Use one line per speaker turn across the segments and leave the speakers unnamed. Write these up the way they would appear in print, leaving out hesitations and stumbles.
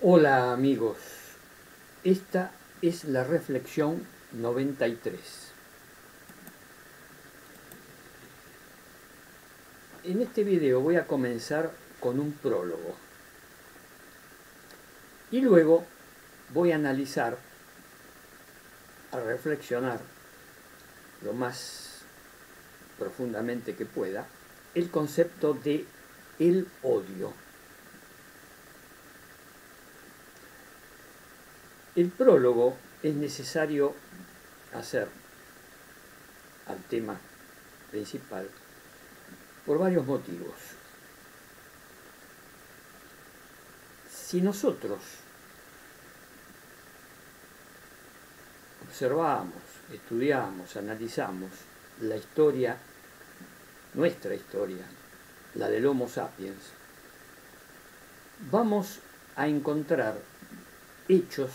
Hola amigos, esta es la reflexión 93. En este video voy a comenzar con un prólogo y luego voy a analizar, a reflexionar lo más profundamente que pueda el concepto de el odio. El prólogo es necesario hacer al tema principal por varios motivos. Si nosotros observamos, estudiamos, analizamos la historia, nuestra historia, la del Homo sapiens, vamos a encontrar hechos,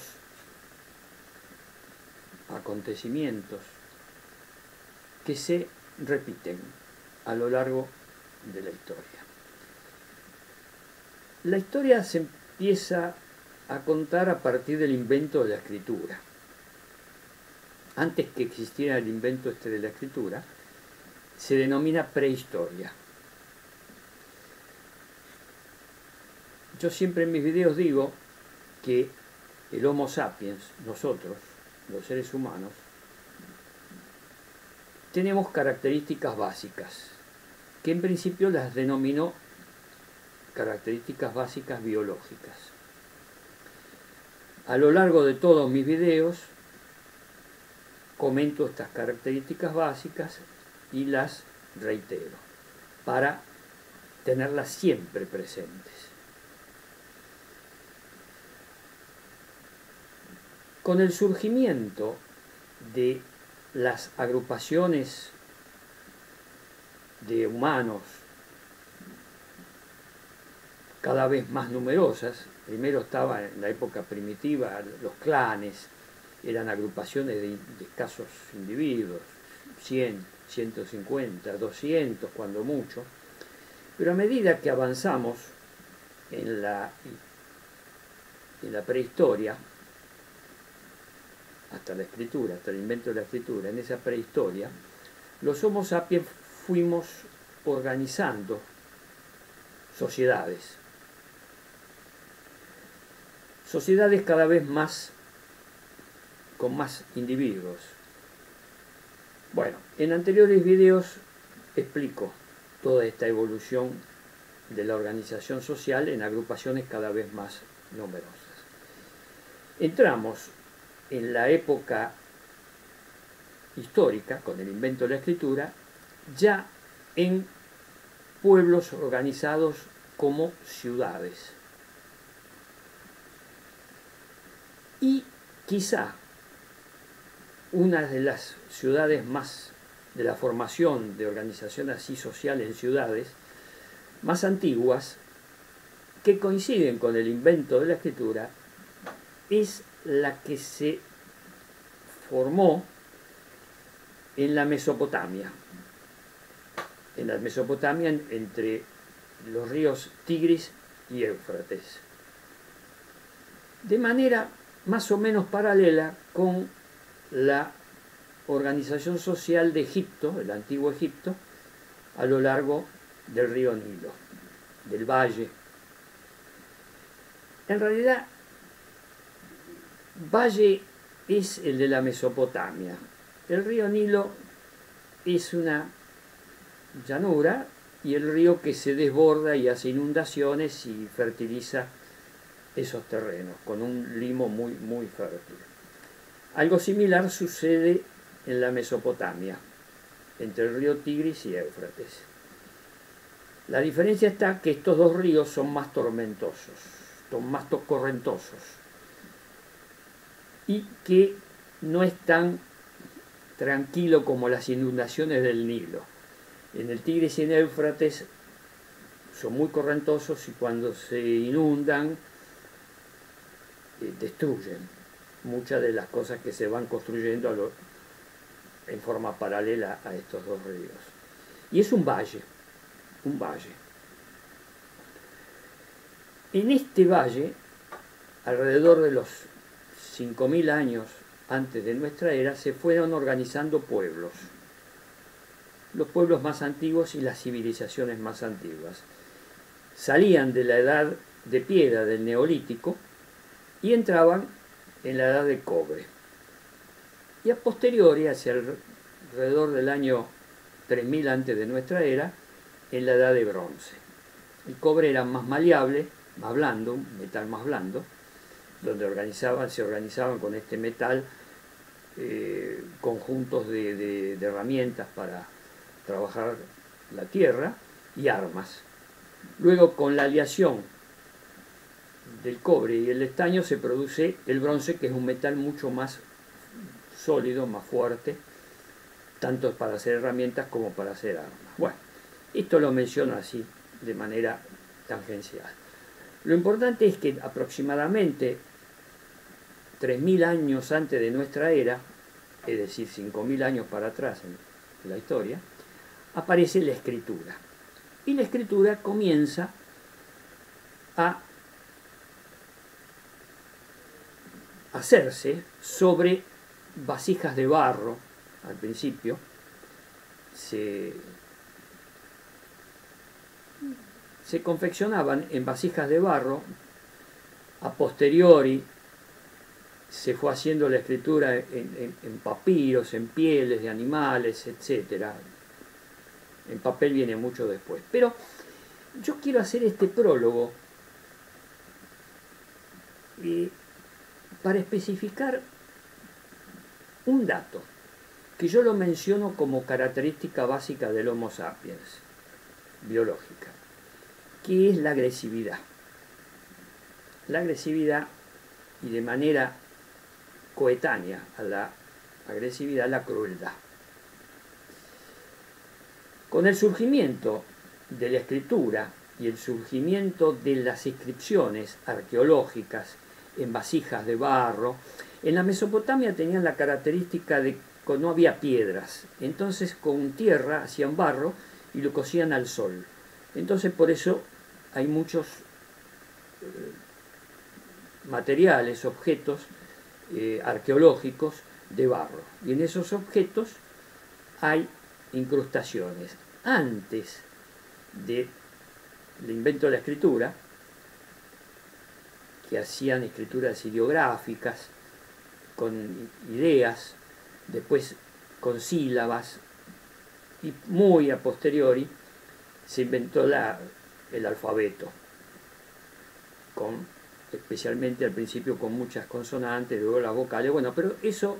acontecimientos que se repiten a lo largo de la historia. La historia se empieza a contar a partir del invento de la escritura. Antes que existiera el invento de la escritura, se denomina prehistoria. Yo siempre en mis videos digo que el Homo sapiens, nosotros, los seres humanos, tenemos características básicas, que en principio las denomino características básicas biológicas. A lo largo de todos mis videos comento estas características básicas y las reitero para tenerlas siempre presentes. Con el surgimiento de las agrupaciones de humanos cada vez más numerosas, primero estaba en la época primitiva los clanes, eran agrupaciones de escasos individuos, 100, 150, 200 cuando mucho, pero a medida que avanzamos en la prehistoria, hasta la escritura, hasta el invento de la escritura, en esa prehistoria, los Homo sapiens fuimos organizando sociedades cada vez más, con más individuos. Bueno, en anteriores videos explico toda esta evolución de la organización social en agrupaciones cada vez más numerosas. Entramos en la época histórica, con el invento de la escritura, ya en pueblos organizados como ciudades. Y quizá una de las ciudades más, de la formación de organización así social en ciudades, más antiguas, que coinciden con el invento de la escritura, es la que se formó en la Mesopotamia. En la Mesopotamia, entre los ríos Tigris y Éufrates. De manera más o menos paralela con la organización social de Egipto, el antiguo Egipto, a lo largo del río Nilo, del valle. En realidad, valle es el de la Mesopotamia. El río Nilo es una llanura y el río que se desborda y hace inundaciones y fertiliza esos terrenos con un limo muy fértil. Algo similar sucede en la Mesopotamia, entre el río Tigris y Éufrates. La diferencia está que estos dos ríos son más tormentosos, son más correntosos, y que no es tan tranquilo como las inundaciones del Nilo. En el Tigris y en Éufrates son muy correntosos y cuando se inundan destruyen muchas de las cosas que se van construyendo en forma paralela a estos dos ríos. Y es un valle. En este valle alrededor de los 5000 años antes de nuestra era, se fueron organizando pueblos, los pueblos más antiguos y las civilizaciones más antiguas. Salían de la edad de piedra del Neolítico y entraban en la edad de cobre. Y a posteriori, hacia alrededor del año 3000 antes de nuestra era, en la edad de bronce. El cobre era más maleable, más blando, un metal más blando, donde se organizaban con este metal conjuntos de herramientas para trabajar la tierra y armas. Luego, con la aleación del cobre y el estaño, se produce el bronce, que es un metal mucho más sólido, más fuerte, tanto para hacer herramientas como para hacer armas. Bueno, esto lo menciono así, de manera tangencial. Lo importante es que aproximadamente 3000 años antes de nuestra era, es decir, 5000 años para atrás en la historia, aparece la escritura. Y la escritura comienza a hacerse sobre vasijas de barro. Al principio se confeccionaban en vasijas de barro. A posteriori se fue haciendo la escritura en papiros, en pieles de animales, etc. En papel viene mucho después. Pero yo quiero hacer este prólogo para especificar un dato que yo lo menciono como característica básica del Homo sapiens biológica, que es la agresividad. La agresividad, y de manera coetánea a la agresividad, la crueldad. Con el surgimiento de la escritura y el surgimiento de las inscripciones arqueológicas en vasijas de barro, en la Mesopotamia tenían la característica de que no había piedras, entonces con tierra hacían barro y lo cocían al sol. Entonces por eso hay muchos materiales, objetos arqueológicos de barro, y en esos objetos hay incrustaciones. Antes del invento de la escritura, que hacían escrituras ideográficas con ideas, después con sílabas, y muy a posteriori se inventó el alfabeto, especialmente al principio con muchas consonantes, luego las vocales. Bueno, pero eso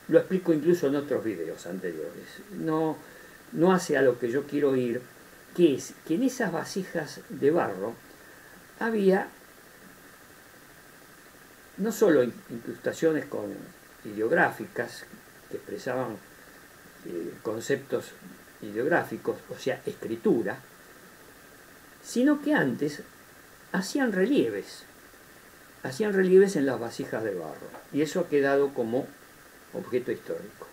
lo explico incluso en otros videos anteriores. No hace a lo que yo quiero ir, que es que en esas vasijas de barro había no solo incrustaciones ideográficas que expresaban conceptos ideográficos, o sea, escritura, sino que antes hacían relieves en las vasijas de barro, y eso ha quedado como objeto histórico.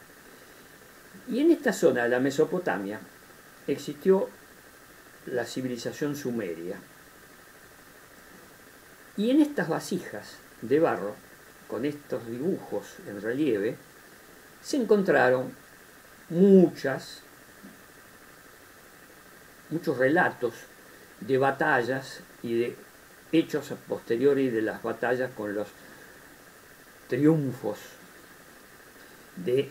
Y en esta zona de la Mesopotamia existió la civilización sumeria, y en estas vasijas de barro, con estos dibujos en relieve, se encontraron muchos relatos de batallas y de hechos a posteriori de las batallas, con los triunfos de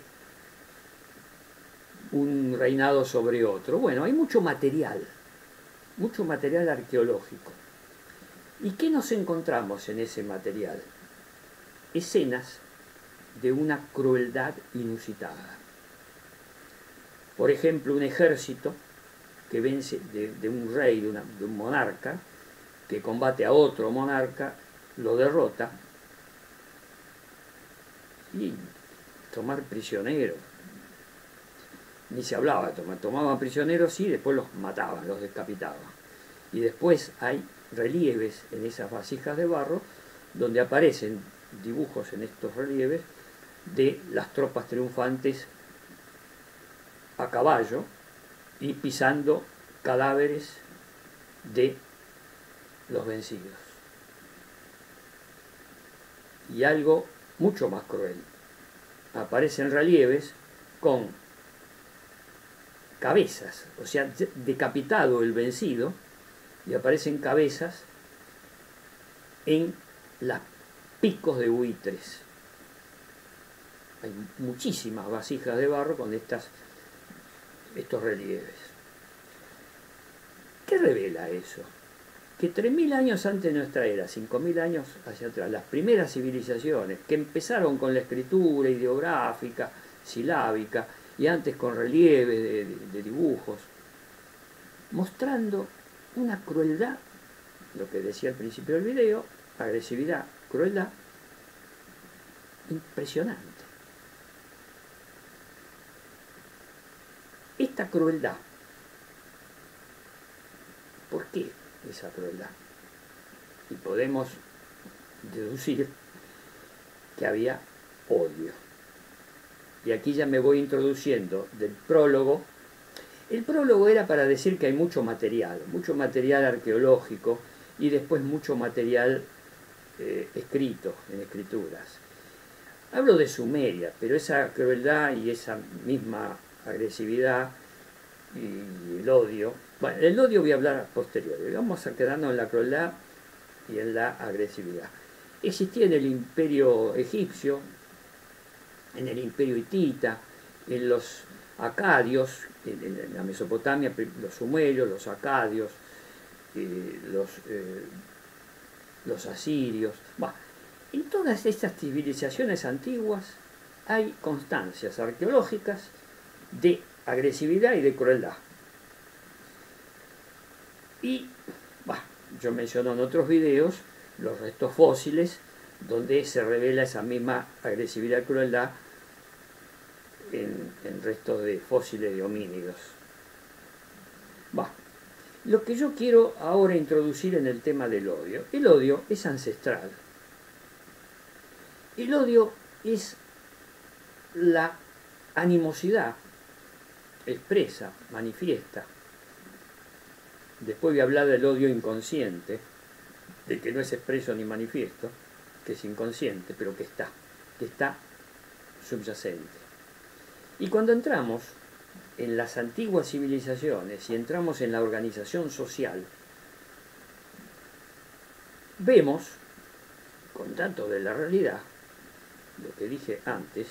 un reinado sobre otro. Bueno, hay mucho material arqueológico. ¿Y qué nos encontramos en ese material? Escenas de una crueldad inusitada. Por ejemplo, un ejército que vence de un rey, de un monarca, que combate a otro monarca, lo derrota, y tomar prisioneros. Ni se hablaba de tomaban prisioneros, sí, después los mataban, los decapitaban. Y después hay relieves en esas vasijas de barro, donde aparecen dibujos en estos relieves de las tropas triunfantes a caballo y pisando cadáveres de los vencidos. y algo mucho más cruel. Aparecen relieves con cabezas, o sea, decapitado el vencido, y aparecen cabezas en los picos de buitres. Hay muchísimas vasijas de barro con estos relieves. ¿Qué revela eso? Que 3000 años antes de nuestra era, 5000 años hacia atrás, las primeras civilizaciones que empezaron con la escritura ideográfica, silábica, y antes con relieves de dibujos, mostrando una crueldad, lo que decía al principio del video, agresividad, crueldad, impresionante. Esta crueldad, ¿por qué esa crueldad? Y podemos deducir que había odio. Y aquí ya me voy introduciendo del prólogo. El prólogo era para decir que hay mucho material arqueológico y después mucho material escrito, en escrituras. Hablo de Sumeria, pero esa crueldad y esa misma agresividad y el odio, bueno, el odio voy a hablar posterior, vamos a quedarnos en la crueldad y en la agresividad. Existía en el imperio egipcio, en el imperio hitita, en los acadios, en la Mesopotamia, los sumerios, los acadios, los asirios. Bueno, en todas estas civilizaciones antiguas hay constancias arqueológicas de agresividad y de crueldad. Y bueno, yo menciono en otros videos los restos fósiles donde se revela esa misma agresividad y crueldad en restos de fósiles de homínidos. Bueno, lo que yo quiero ahora introducir en el tema del odio. El odio es ancestral. El odio es la animosidad expresa, manifiesta. Después voy a hablar del odio inconsciente, de que no es expreso ni manifiesto, que es inconsciente, pero que está subyacente. Y cuando entramos en las antiguas civilizaciones y entramos en la organización social, vemos, con datos de la realidad, lo que dije antes,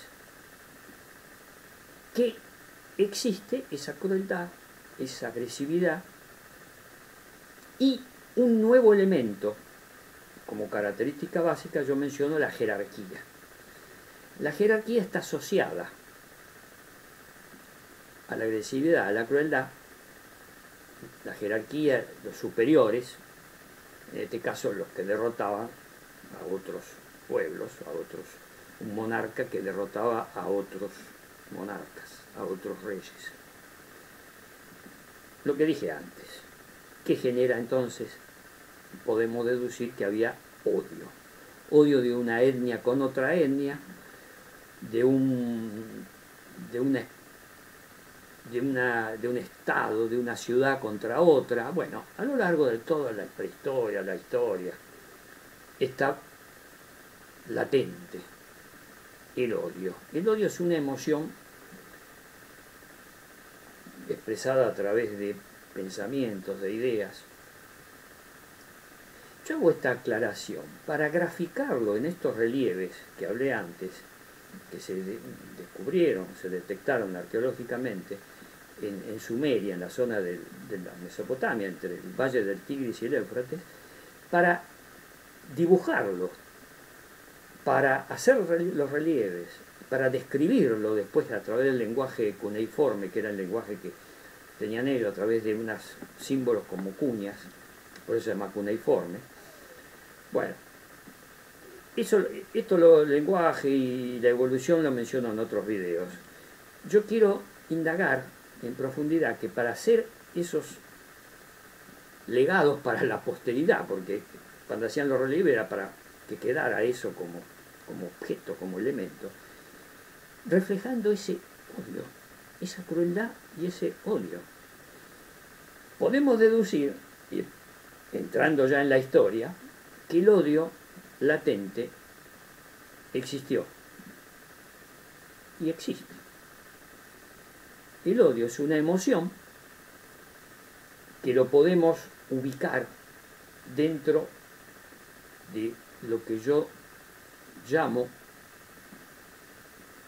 que existe esa crueldad, esa agresividad y un nuevo elemento. Como característica básica yo menciono la jerarquía. La jerarquía está asociada a la agresividad, a la crueldad. La jerarquía, los superiores, en este caso los que derrotaban a otros pueblos, un monarca que derrotaba a otros monarcas, a otros reyes. Lo que dije antes, ¿qué genera entonces? Podemos deducir que había odio. Odio de una etnia con otra etnia, de un estado, de una ciudad contra otra. Bueno, a lo largo de toda la prehistoria, la historia, está latente el odio. El odio es una emoción expresada a través de pensamientos, de ideas. Yo hago esta aclaración para graficarlo en estos relieves que hablé antes, que se descubrieron, se detectaron arqueológicamente en Sumeria, en la zona de la Mesopotamia, entre el valle del Tigris y el Éufrates, para dibujarlo, para hacer los relieves, para describirlo después a través del lenguaje cuneiforme, que era el lenguaje que tenían ellos a través de unos símbolos como cuñas, por eso se llama cuneiforme. Bueno, el lenguaje y la evolución lo menciono en otros videos. Yo quiero indagar en profundidad que para hacer esos legados para la posteridad, porque cuando hacían los relieves era para que quedara eso como objeto, como elemento, reflejando ese odio, esa crueldad y ese odio. Podemos deducir, entrando ya en la historia, que el odio latente existió y existe. El odio es una emoción que lo podemos ubicar dentro de lo que yo llamo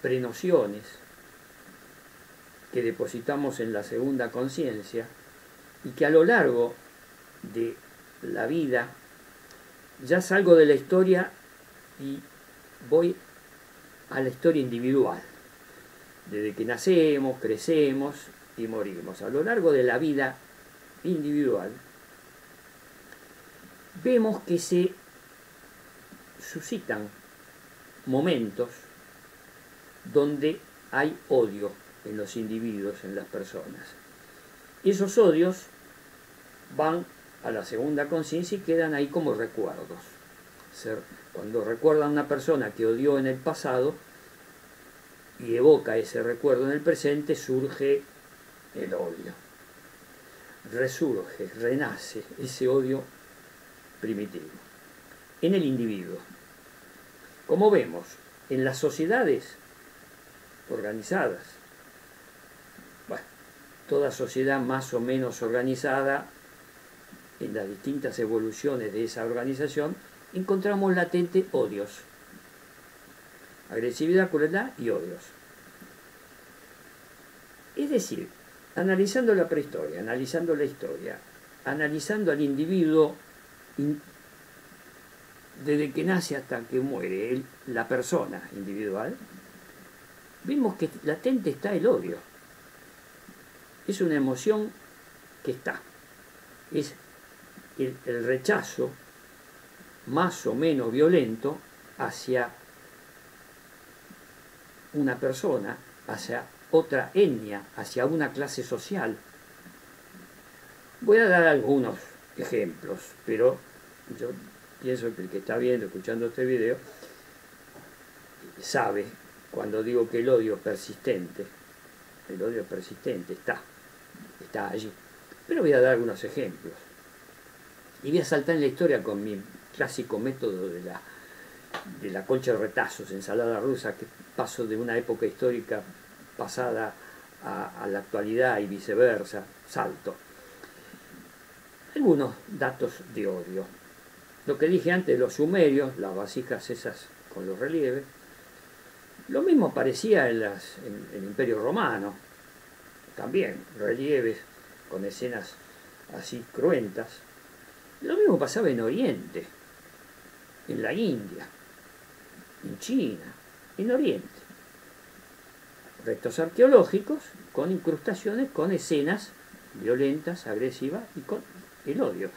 prenociones que depositamos en la segunda conciencia y que a lo largo de la vida ya salgo de la historia y voy a la historia individual, desde que nacemos, crecemos y morimos. A lo largo de la vida individual vemos que se suscitan momentos donde hay odio en los individuos, en las personas. Y esos odios van a la segunda conciencia y quedan ahí como recuerdos. Cuando recuerdan a una persona que odió en el pasado y evoca ese recuerdo en el presente, surge el odio. Resurge, renace ese odio primitivo en el individuo. Como vemos, en las sociedades organizadas, bueno, toda sociedad más o menos organizada, en las distintas evoluciones de esa organización, encontramos latente odios, agresividad, crueldad y odios. Es decir, analizando la prehistoria, analizando la historia, analizando al individuo desde que nace hasta que muere, la persona individual, vemos que latente está el odio. Es una emoción que está. Es el rechazo más o menos violento hacia una persona, hacia otra etnia, hacia una clase social. Voy a dar algunos ejemplos, pero yo pienso que el que está viendo, escuchando este video, sabe cuando digo que el odio persistente está allí. Pero voy a dar algunos ejemplos. Y voy a saltar en la historia con mi clásico método de la colcha de retazos, ensalada rusa, que paso de una época histórica pasada a la actualidad y viceversa, salto. Algunos datos de odio. Lo que dije antes, los sumerios, las vasijas esas con los relieves. Lo mismo aparecía en el Imperio Romano, también relieves con escenas así cruentas. Lo mismo pasaba en Oriente, en la India, en China, en Oriente. Restos arqueológicos con incrustaciones, con escenas violentas, agresivas y con el odio.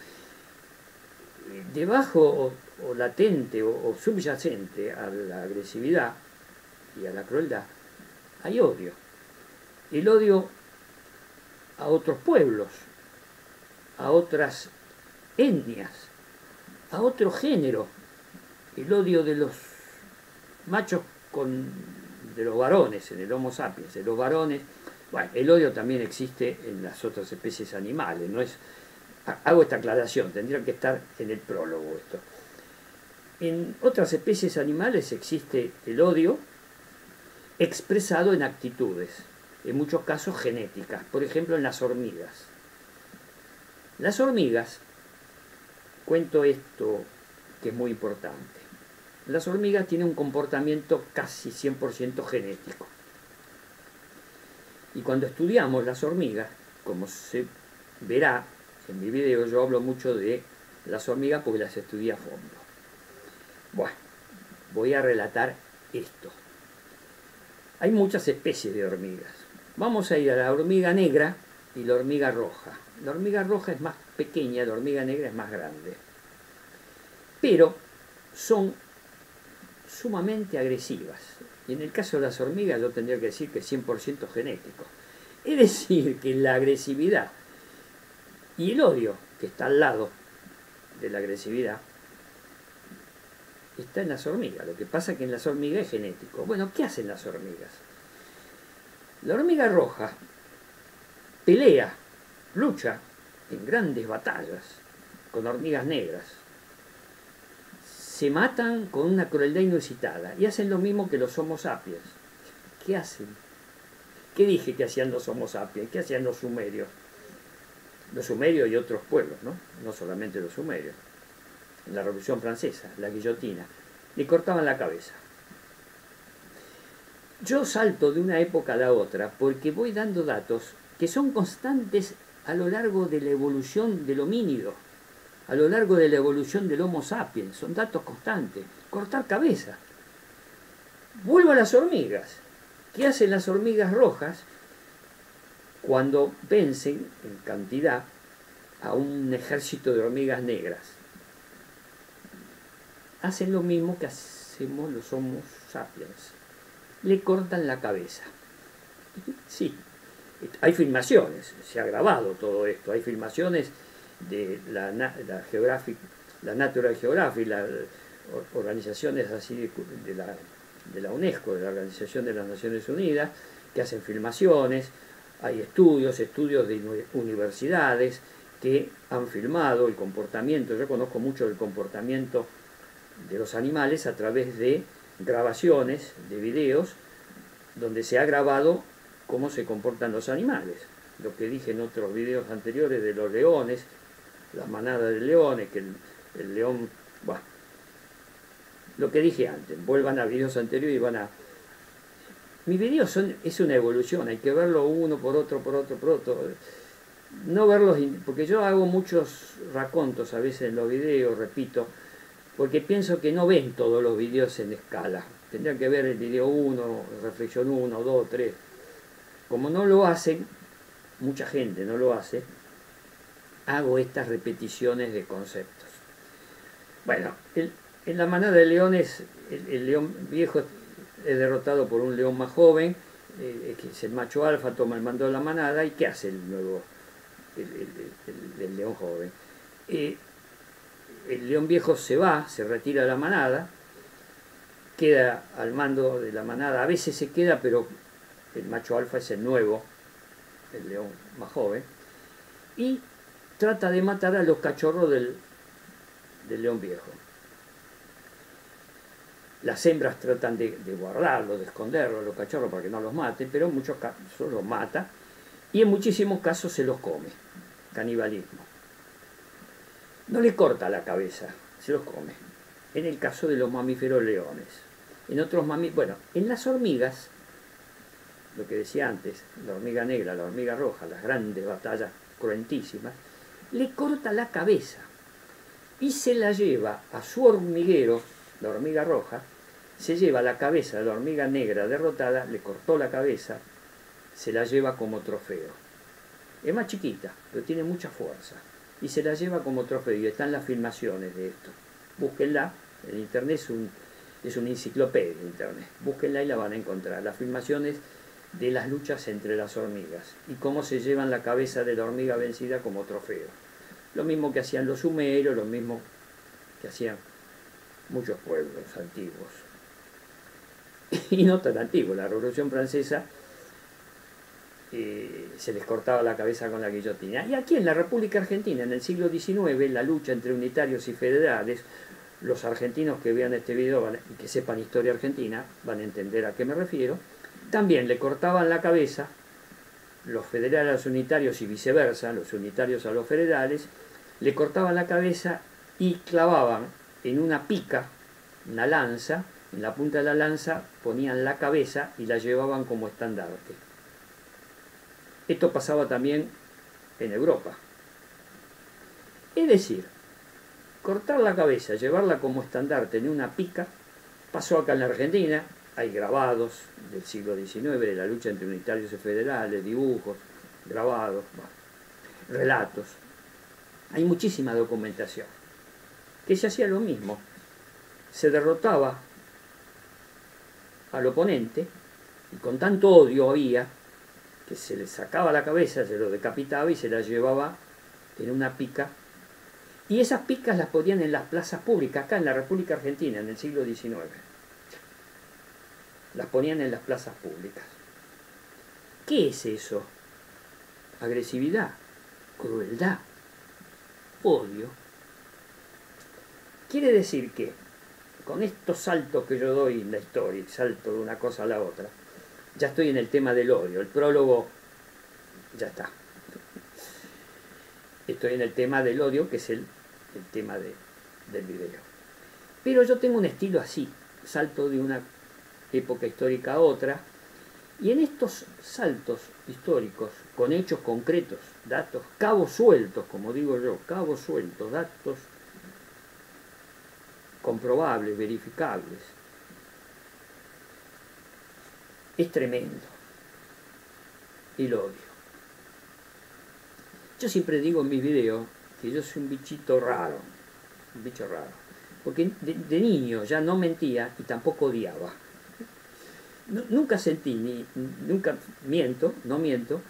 Debajo o latente o subyacente a la agresividad y a la crueldad hay odio. El odio a otros pueblos, a otras etnias, a otro género, el odio de los machos de los varones, en el Homo sapiens, de los varones. Bueno, el odio también existe en las otras especies animales, no es. Hago esta aclaración, tendría que estar en el prólogo esto. En otras especies animales existe el odio expresado en actitudes, en muchos casos genéticas, por ejemplo en las hormigas. Las hormigas, cuento esto que es muy importante, las hormigas tienen un comportamiento casi 100% genético. Y cuando estudiamos las hormigas, como se verá en mi video, yo hablo mucho de las hormigas porque las estudié a fondo. Bueno, voy a relatar esto. Hay muchas especies de hormigas. Vamos a ir a la hormiga negra y la hormiga roja. La hormiga roja es más pequeña, la hormiga negra es más grande. Pero son sumamente agresivas. Y en el caso de las hormigas yo tendría que decir que es 100% genético. Es decir, que la agresividad y el odio que está al lado de la agresividad está en las hormigas. Lo que pasa es que en las hormigas es genético. Bueno, ¿qué hacen las hormigas? La hormiga roja pelea, lucha en grandes batallas con hormigas negras. se matan con una crueldad inusitada y hacen lo mismo que los Homo sapiens. ¿Qué hacen? ¿Qué dije que hacían los Homo sapiens? ¿Qué hacían los sumerios? Los sumerios y otros pueblos, ¿no? No solamente los sumerios. En la Revolución Francesa, la guillotina, le cortaban la cabeza. Yo salto de una época a la otra porque voy dando datos que son constantes a lo largo de la evolución del homínido, a lo largo de la evolución del Homo sapiens. Son datos constantes. Cortar cabeza. Vuelvo a las hormigas. ¿Qué hacen las hormigas rojas cuando vencen en cantidad a un ejército de hormigas negras? Hacen lo mismo que hacemos los Homo sapiens. Le cortan la cabeza. Sí, hay filmaciones, se ha grabado todo esto, hay filmaciones de la Natural Geographic, las organizaciones así de la UNESCO, de la Organización de las Naciones Unidas, que hacen filmaciones, hay estudios de universidades que han filmado el comportamiento. Yo conozco mucho el comportamiento de los animales a través de grabaciones, de videos, donde se ha grabado cómo se comportan los animales. Lo que dije en otros videos anteriores de los leones, las manadas de leones, que el león... Bueno, lo que dije antes, vuelvan a videos anteriores y van a... Mis videos es una evolución, hay que verlo uno por otro, por otro, por otro. No verlos, porque yo hago muchos racontos a veces en los videos, repito, porque pienso que no ven todos los videos en escala. Tendrían que ver el video 1, reflexión 1, 2, 3. Como no lo hacen, mucha gente no lo hace, hago estas repeticiones de conceptos. Bueno, en la manada de leones, el león viejo es derrotado por un león más joven, que es el macho alfa, toma el mando de la manada, y ¿qué hace el nuevo, el león joven? El león viejo se va, se retira de la manada, queda al mando de la manada, a veces se queda, pero el macho alfa es el nuevo, el león más joven, y trata de matar a los cachorros del león viejo. Las hembras tratan de guardarlos, de esconderlos, los cachorros, para que no los maten, pero en muchos casos los mata, y en muchísimos casos se los come. Canibalismo. No le corta la cabeza, se los come. En el caso de los mamíferos leones. En otros bueno, en las hormigas, lo que decía antes, la hormiga negra, la hormiga roja, las grandes batallas cruentísimas, le corta la cabeza y se la lleva a su hormiguero, la hormiga roja, se lleva la cabeza de la hormiga negra derrotada, le cortó la cabeza, se la lleva como trofeo. Es más chiquita, pero tiene mucha fuerza, y se la lleva como trofeo, y están las filmaciones de esto. Búsquenla, en internet es una enciclopedia de internet, búsquenla y la van a encontrar. Las filmaciones de las luchas entre las hormigas, y cómo se llevan la cabeza de la hormiga vencida como trofeo. Lo mismo que hacían los sumerios, lo mismo que hacían muchos pueblos antiguos. Y no tan antiguos. La Revolución Francesa se les cortaba la cabeza con la guillotina. Y aquí en la República Argentina, en el siglo XIX, la lucha entre unitarios y federales, los argentinos que vean este video y que sepan historia argentina van a entender a qué me refiero, también le cortaban la cabeza, los federales a los unitarios y viceversa, los unitarios a los federales, le cortaban la cabeza y clavaban en una pica, una lanza, en la punta de la lanza ponían la cabeza y la llevaban como estandarte. Esto pasaba también en Europa. Es decir, cortar la cabeza, llevarla como estandarte en una pica, pasó acá en la Argentina. Hay grabados del siglo XIX, de la lucha entre unitarios y federales, dibujos, grabados, relatos. Hay muchísima documentación. Que se hacía lo mismo. Se derrotaba al oponente, y con tanto odio había, que se le sacaba la cabeza, se lo decapitaba y se la llevaba en una pica. Y esas picas las ponían en las plazas públicas, acá en la República Argentina, en el siglo XIX. Las ponían en las plazas públicas. ¿Qué es eso? Agresividad, crueldad, odio. Quiere decir que con estos saltos que yo doy en la historia, salto de una cosa a la otra, ya estoy en el tema del odio. El prólogo ya está. Estoy en el tema del odio, que es el tema del video. Pero yo tengo un estilo así, salto de una época histórica a otra, y en estos saltos históricos, con hechos concretos, datos, cabos sueltos, como digo yo, cabos sueltos, datos comprobables, verificables, es tremendo el odio. Yo siempre digo en mis videos que yo soy un bichito raro, un bicho raro, porque de niño ya no mentía y tampoco odiaba. Nunca sentí, nunca miento, no miento,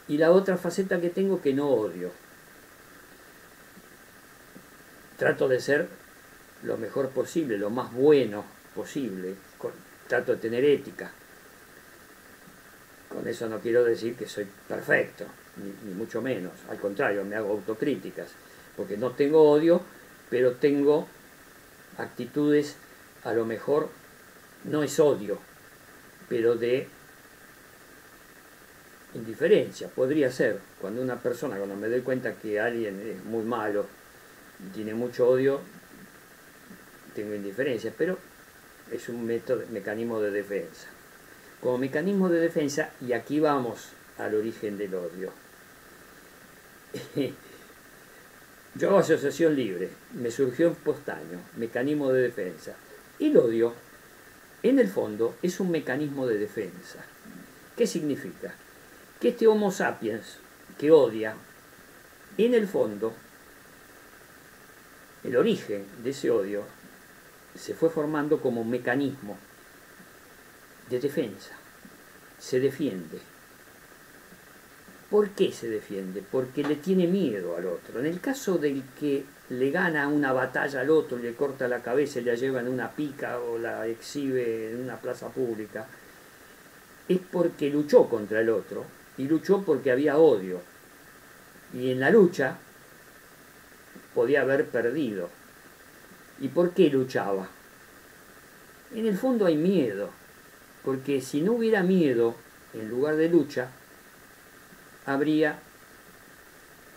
y la otra faceta que tengo que no odio. Trato de ser lo mejor posible, lo más bueno posible, trato de tener ética. Con eso no quiero decir que soy perfecto, ni mucho menos, al contrario, me hago autocríticas, porque no tengo odio, pero tengo actitudes, a lo mejor no es odio, pero de indiferencia, podría ser. Cuando una persona, cuando me doy cuenta que alguien es muy malo y tiene mucho odio, tengo indiferencia, pero es un mecanismo de defensa. Como mecanismo de defensa, y aquí vamos al origen del odio. Yo hago asociación libre, me surgió espontáneo, mecanismo de defensa. El odio, en el fondo, es un mecanismo de defensa. ¿Qué significa? Que este Homo sapiens que odia, en el fondo, el origen de ese odio se fue formando como un mecanismo de defensa. Se defiende. ¿Por qué se defiende? Porque le tiene miedo al otro. En el caso del que le gana una batalla al otro, le corta la cabeza y la lleva en una pica o la exhibe en una plaza pública, es porque luchó contra el otro y luchó porque había odio. Y en la lucha podía haber perdido. ¿Y por qué luchaba? En el fondo hay miedo, porque si no hubiera miedo en lugar de lucha, habría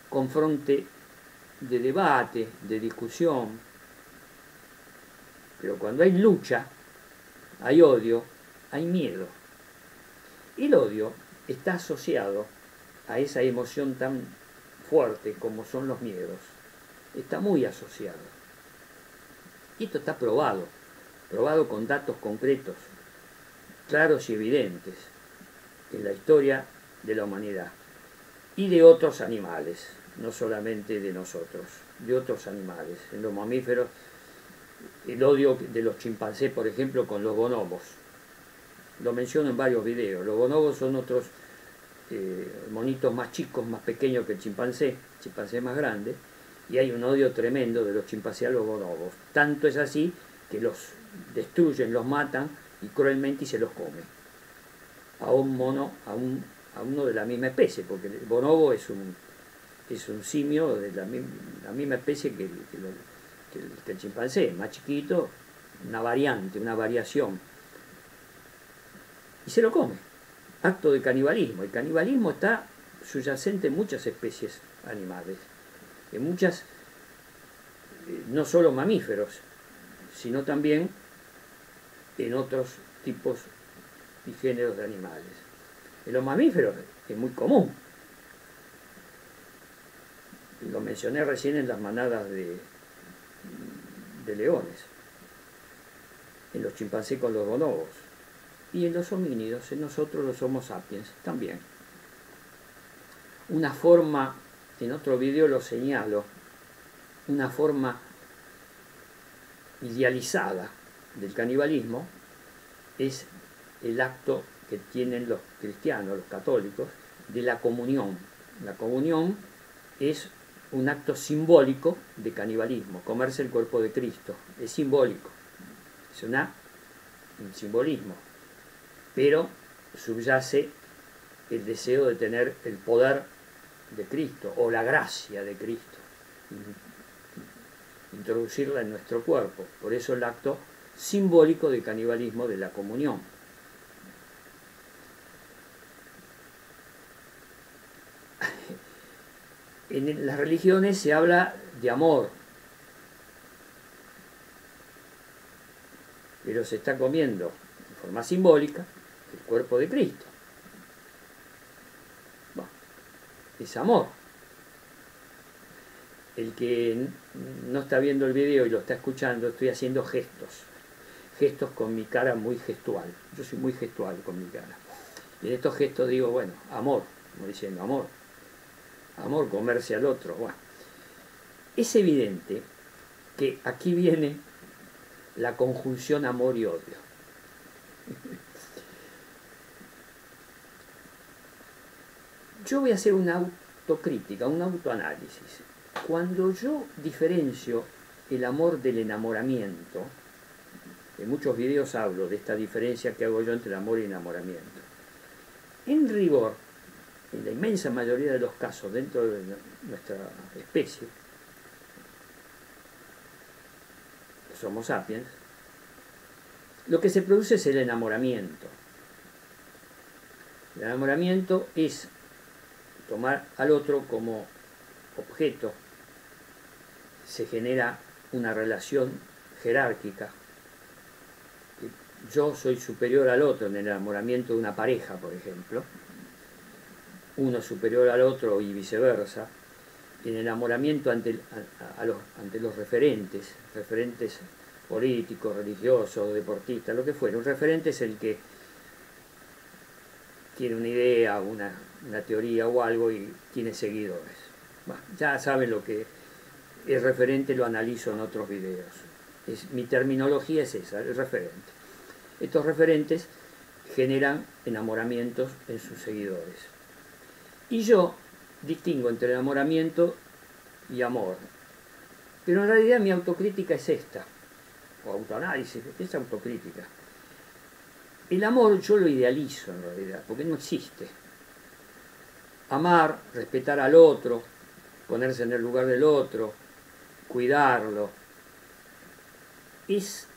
confronte de debate, de discusión. Pero cuando hay lucha, hay odio, hay miedo. El odio está asociado a esa emoción tan fuerte como son los miedos. Está muy asociado. Y esto está probado con datos concretos, claros y evidentes, en la historia de la humanidad y de otros animales, no solamente de nosotros, de otros animales. En los mamíferos, el odio de los chimpancés, por ejemplo, con los bonobos. Lo menciono en varios videos. Los bonobos son otros monitos más chicos, más pequeños que el chimpancé más grande, y hay un odio tremendo de los chimpancés a los bonobos. Tanto es así que los destruyen, los matan y cruelmente y se los come. A un mono, a uno de la misma especie, porque el bonobo es un simio de la misma especie que el chimpancé, más chiquito, una variante, una variación. Y se lo come. Acto de canibalismo. El canibalismo está subyacente en muchas especies animales, en muchas, no solo mamíferos, sino también en otros tipos y géneros de animales. En los mamíferos es muy común. Lo mencioné recién en las manadas de leones, en los chimpancés con los bonobos, y en los homínidos, en nosotros los Homo sapiens también. Una forma, en otro video lo señalo, una forma idealizada del canibalismo es el acto que tienen los cristianos, los católicos, de la comunión. La comunión es un acto simbólico de canibalismo, comerse el cuerpo de Cristo, es simbólico, es un simbolismo, pero subyace el deseo de tener el poder de Cristo o la gracia de Cristo, introducirla en nuestro cuerpo. Por eso el acto simbólico de canibalismo de la comunión. En las religiones se habla de amor, pero se está comiendo de forma simbólica el cuerpo de Cristo. Bueno, es amor. El que no está viendo el video y lo está escuchando, estoy haciendo gestos con mi cara muy gestual. Yo soy muy gestual con mi cara. Y en estos gestos digo, bueno, amor, como diciendo amor. Amor, comerse al otro. Bueno, es evidente que aquí viene la conjunción amor y odio. Yo voy a hacer una autocrítica, un autoanálisis. Cuando yo diferencio el amor del enamoramiento, en muchos videos hablo de esta diferencia que hago yo entre el amor y el enamoramiento. En rigor, en la inmensa mayoría de los casos dentro de nuestra especie, los Homo sapiens, lo que se produce es el enamoramiento. El enamoramiento es tomar al otro como objeto, se genera una relación jerárquica. Yo soy superior al otro en el enamoramiento de una pareja, por ejemplo. Uno superior al otro y viceversa. En el enamoramiento ante los referentes políticos, religiosos, deportistas, lo que fuera. Un referente es el que tiene una idea, una teoría o algo y tiene seguidores. Bueno, ya saben lo que el referente, lo analizo en otros videos. Mi terminología es esa, el referente. Estos referentes generan enamoramientos en sus seguidores. Y yo distingo entre enamoramiento y amor. Pero en realidad mi autocrítica es esta, o autoanálisis, es autocrítica. El amor yo lo idealizo en realidad, porque no existe. Amar, respetar al otro, ponerse en el lugar del otro, cuidarlo, es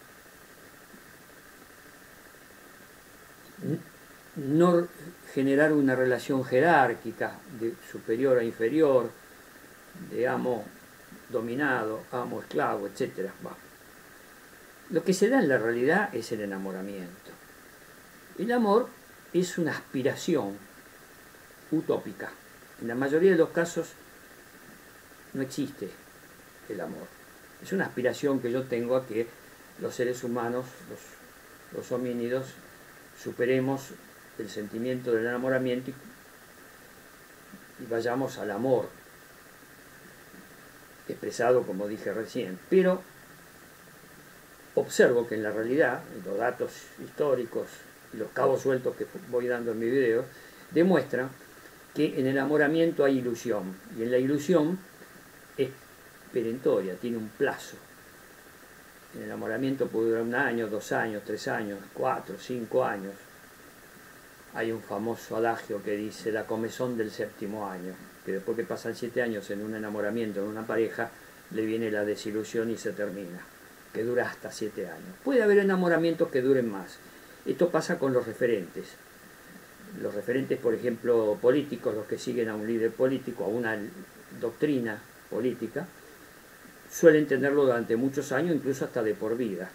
no generar una relación jerárquica de superior a inferior, de amo dominado, amo esclavo, etc. Bueno, lo que se da en la realidad es el enamoramiento. El amor es una aspiración utópica. En la mayoría de los casos no existe el amor. Es una aspiración que yo tengo a que los seres humanos, los homínidos, superemos el sentimiento del enamoramiento y vayamos al amor, expresado como dije recién. Pero observo que en la realidad, los datos históricos y los cabos sueltos que voy dando en mi video, demuestran que en el enamoramiento hay ilusión, y en la ilusión es perentoria, tiene un plazo. El enamoramiento puede durar 1 año, 2 años, 3 años, 4, 5 años. Hay un famoso adagio que dice la comezón del 7º año, que después que pasan 7 años en un enamoramiento, en una pareja, le viene la desilusión y se termina, que dura hasta 7 años. Puede haber enamoramientos que duren más. Esto pasa con los referentes. Los referentes, por ejemplo, políticos, los que siguen a un líder político, a una doctrina política, suelen tenerlo durante muchos años, incluso hasta de por vida.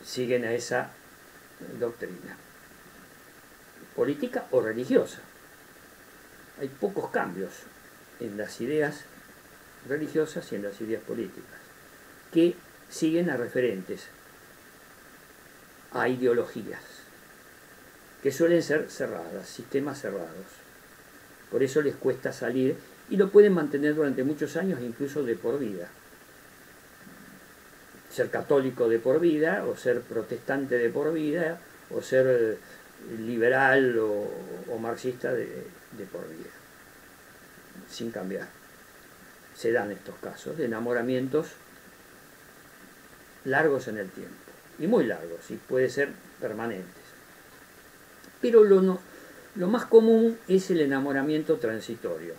Siguen a esa doctrina, política o religiosa. Hay pocos cambios en las ideas religiosas y en las ideas políticas, que siguen a referentes, a ideologías, que suelen ser cerradas, sistemas cerrados. Por eso les cuesta salir y lo pueden mantener durante muchos años, incluso de por vida. Ser católico de por vida, o ser protestante de por vida, o ser liberal o marxista de por vida, sin cambiar. Se dan estos casos de enamoramientos largos en el tiempo, y muy largos, y puede ser permanentes. Pero lo más común es el enamoramiento transitorio.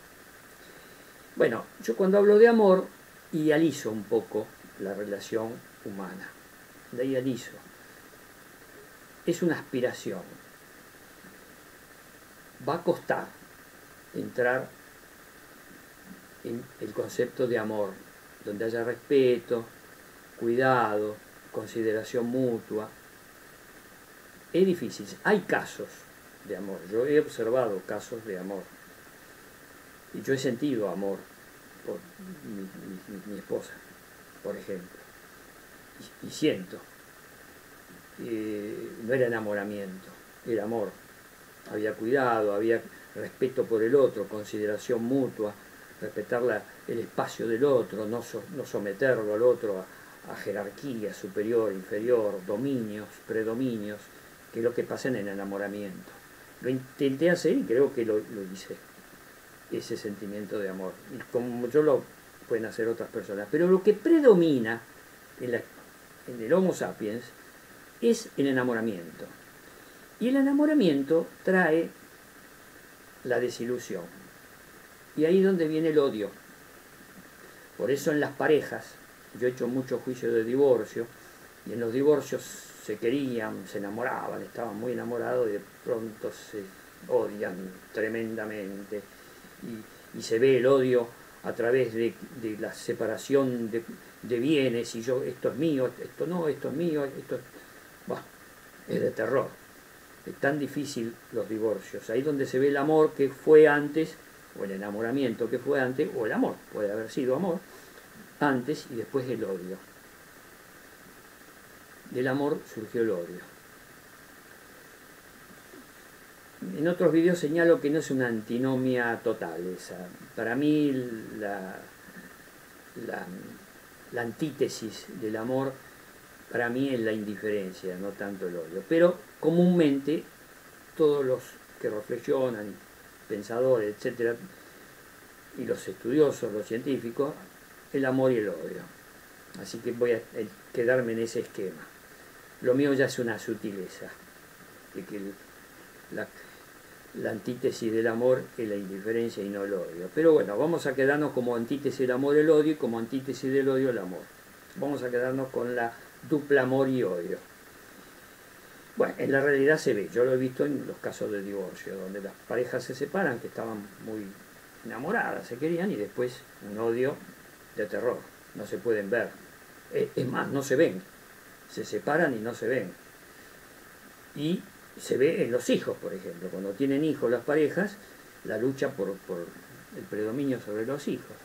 Bueno, yo cuando hablo de amor idealizo un poco la relación humana. de ahí al hizo. Es una aspiración. Va a costar entrar en el concepto de amor, donde haya respeto, cuidado, consideración mutua. Es difícil. Hay casos de amor. Yo he observado casos de amor. Y yo he sentido amor por mi esposa, por ejemplo. Y siento. No era enamoramiento, era amor. Había cuidado, había respeto por el otro, consideración mutua, respetar el espacio del otro, no someterlo al otro a jerarquía superior, inferior, dominios, predominios, que es lo que pasa en el enamoramiento. Lo intenté hacer y creo que lo hice, ese sentimiento de amor. Y como yo lo pueden hacer otras personas. Pero lo que predomina en el Homo sapiens es el enamoramiento. Y el enamoramiento trae la desilusión. Y ahí es donde viene el odio. Por eso en las parejas, yo he hecho muchos juicios de divorcio, y en los divorcios se querían, se enamoraban, estaban muy enamorados y de pronto se odian tremendamente. Y se ve el odio a través de la separación de bienes, y yo, esto es mío, esto no, esto es mío, esto bueno, es de terror. Es tan difícil los divorcios. Ahí donde se ve el amor que fue antes, o el enamoramiento que fue antes, o el amor, puede haber sido amor, antes y después el odio. Del amor surgió el odio. En otros vídeos señalo que no es una antinomia total esa. Para mí la antítesis del amor, para mí es la indiferencia, no tanto el odio. Pero comúnmente todos los que reflexionan, pensadores, etcétera, y los estudiosos, los científicos, el amor y el odio. Así que voy a quedarme en ese esquema. Lo mío ya es una sutileza, de que la antítesis del amor es la indiferencia y no el odio. Pero bueno, vamos a quedarnos como antítesis del amor el odio y como antítesis del odio el amor. Vamos a quedarnos con la dupla amor y odio. Bueno, en la realidad se ve, yo lo he visto en los casos de divorcio, donde las parejas se separan, que estaban muy enamoradas, se querían, y después un odio de terror, no se pueden ver. Es más, no se ven, se separan y no se ven. Y se ve en los hijos, por ejemplo, cuando tienen hijos las parejas, la lucha por el predominio sobre los hijos,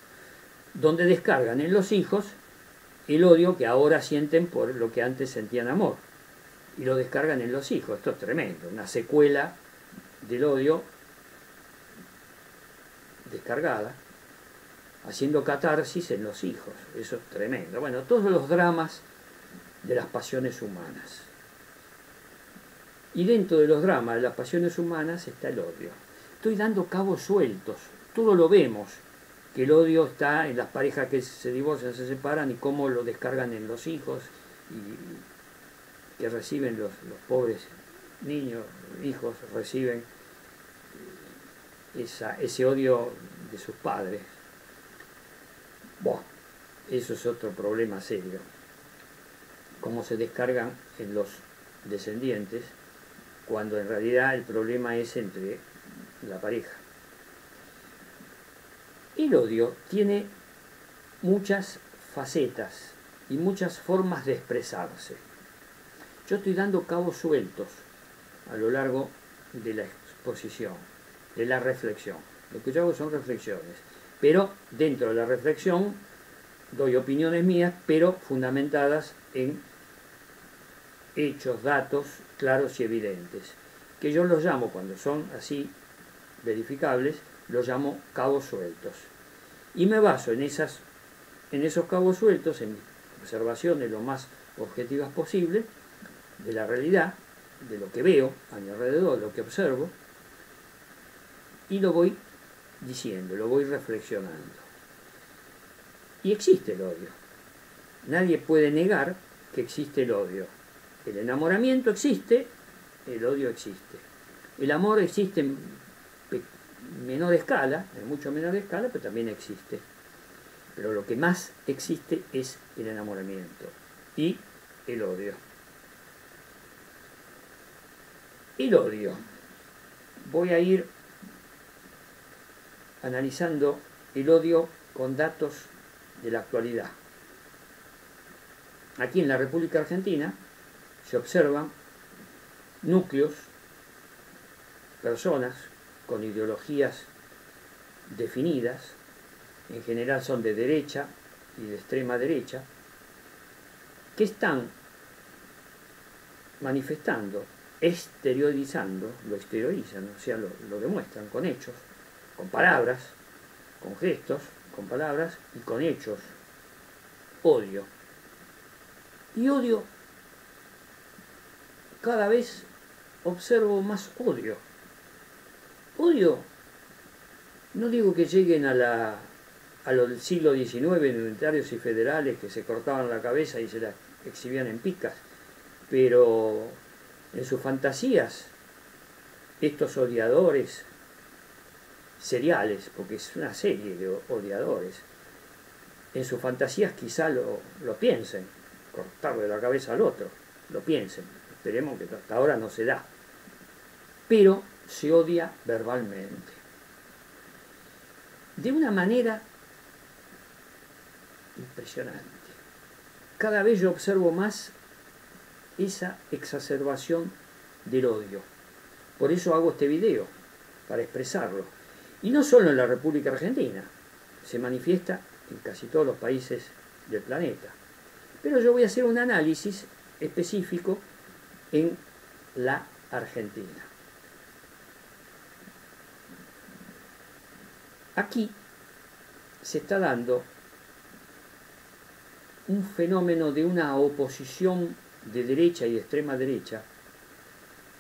donde descargan en los hijos el odio que ahora sienten por lo que antes sentían amor, y lo descargan en los hijos. Esto es tremendo, una secuela del odio descargada, haciendo catarsis en los hijos. Eso es tremendo. Bueno, todos los dramas de las pasiones humanas. Y dentro de los dramas de las pasiones humanas está el odio. Estoy dando cabos sueltos, todo lo vemos, que el odio está en las parejas que se divorcian, se separan, y cómo lo descargan en los hijos, y que reciben los pobres niños, hijos, reciben ese odio de sus padres. Bueno, eso es otro problema serio. Cómo se descargan en los descendientes, cuando en realidad el problema es entre la pareja. El odio tiene muchas facetas y muchas formas de expresarse. Yo estoy dando cabos sueltos a lo largo de la exposición, de la reflexión. Lo que yo hago son reflexiones, pero dentro de la reflexión doy opiniones mías, pero fundamentadas en hechos, datos claros y evidentes, que yo los llamo, cuando son así verificables, los llamo cabos sueltos. Y me baso en esos cabos sueltos, en mis observaciones lo más objetivas posible, de la realidad, de lo que veo a mi alrededor, lo que observo, y lo voy diciendo, lo voy reflexionando. Y existe el odio. Nadie puede negar que existe el odio. El enamoramiento existe, el odio existe. El amor existe en menor escala, en mucho menor escala, pero también existe. Pero lo que más existe es el enamoramiento. Y el odio. El odio. Voy a ir analizando el odio con datos de la actualidad. Aquí en la República Argentina se observan núcleos, personas con ideologías definidas, en general son de derecha y de extrema derecha, que están manifestando, exteriorizando, lo exteriorizan, o sea, lo demuestran con hechos, con palabras, con gestos, con palabras y con hechos, odio. Y odio, cada vez observo más odio. Odio, no digo que lleguen a lo del siglo XIX, unitarios y federales que se cortaban la cabeza y se la exhibían en picas, pero en sus fantasías, estos odiadores seriales, porque es una serie de odiadores, en sus fantasías quizá lo piensen, cortarle la cabeza al otro, lo piensen, esperemos que hasta ahora no se da, pero se odia verbalmente, de una manera impresionante. Cada vez yo observo más esa exacerbación del odio. Por eso hago este video, para expresarlo. Y no solo en la República Argentina, se manifiesta en casi todos los países del planeta. Pero yo voy a hacer un análisis específico en la Argentina. Aquí se está dando un fenómeno de una oposición de derecha y de extrema derecha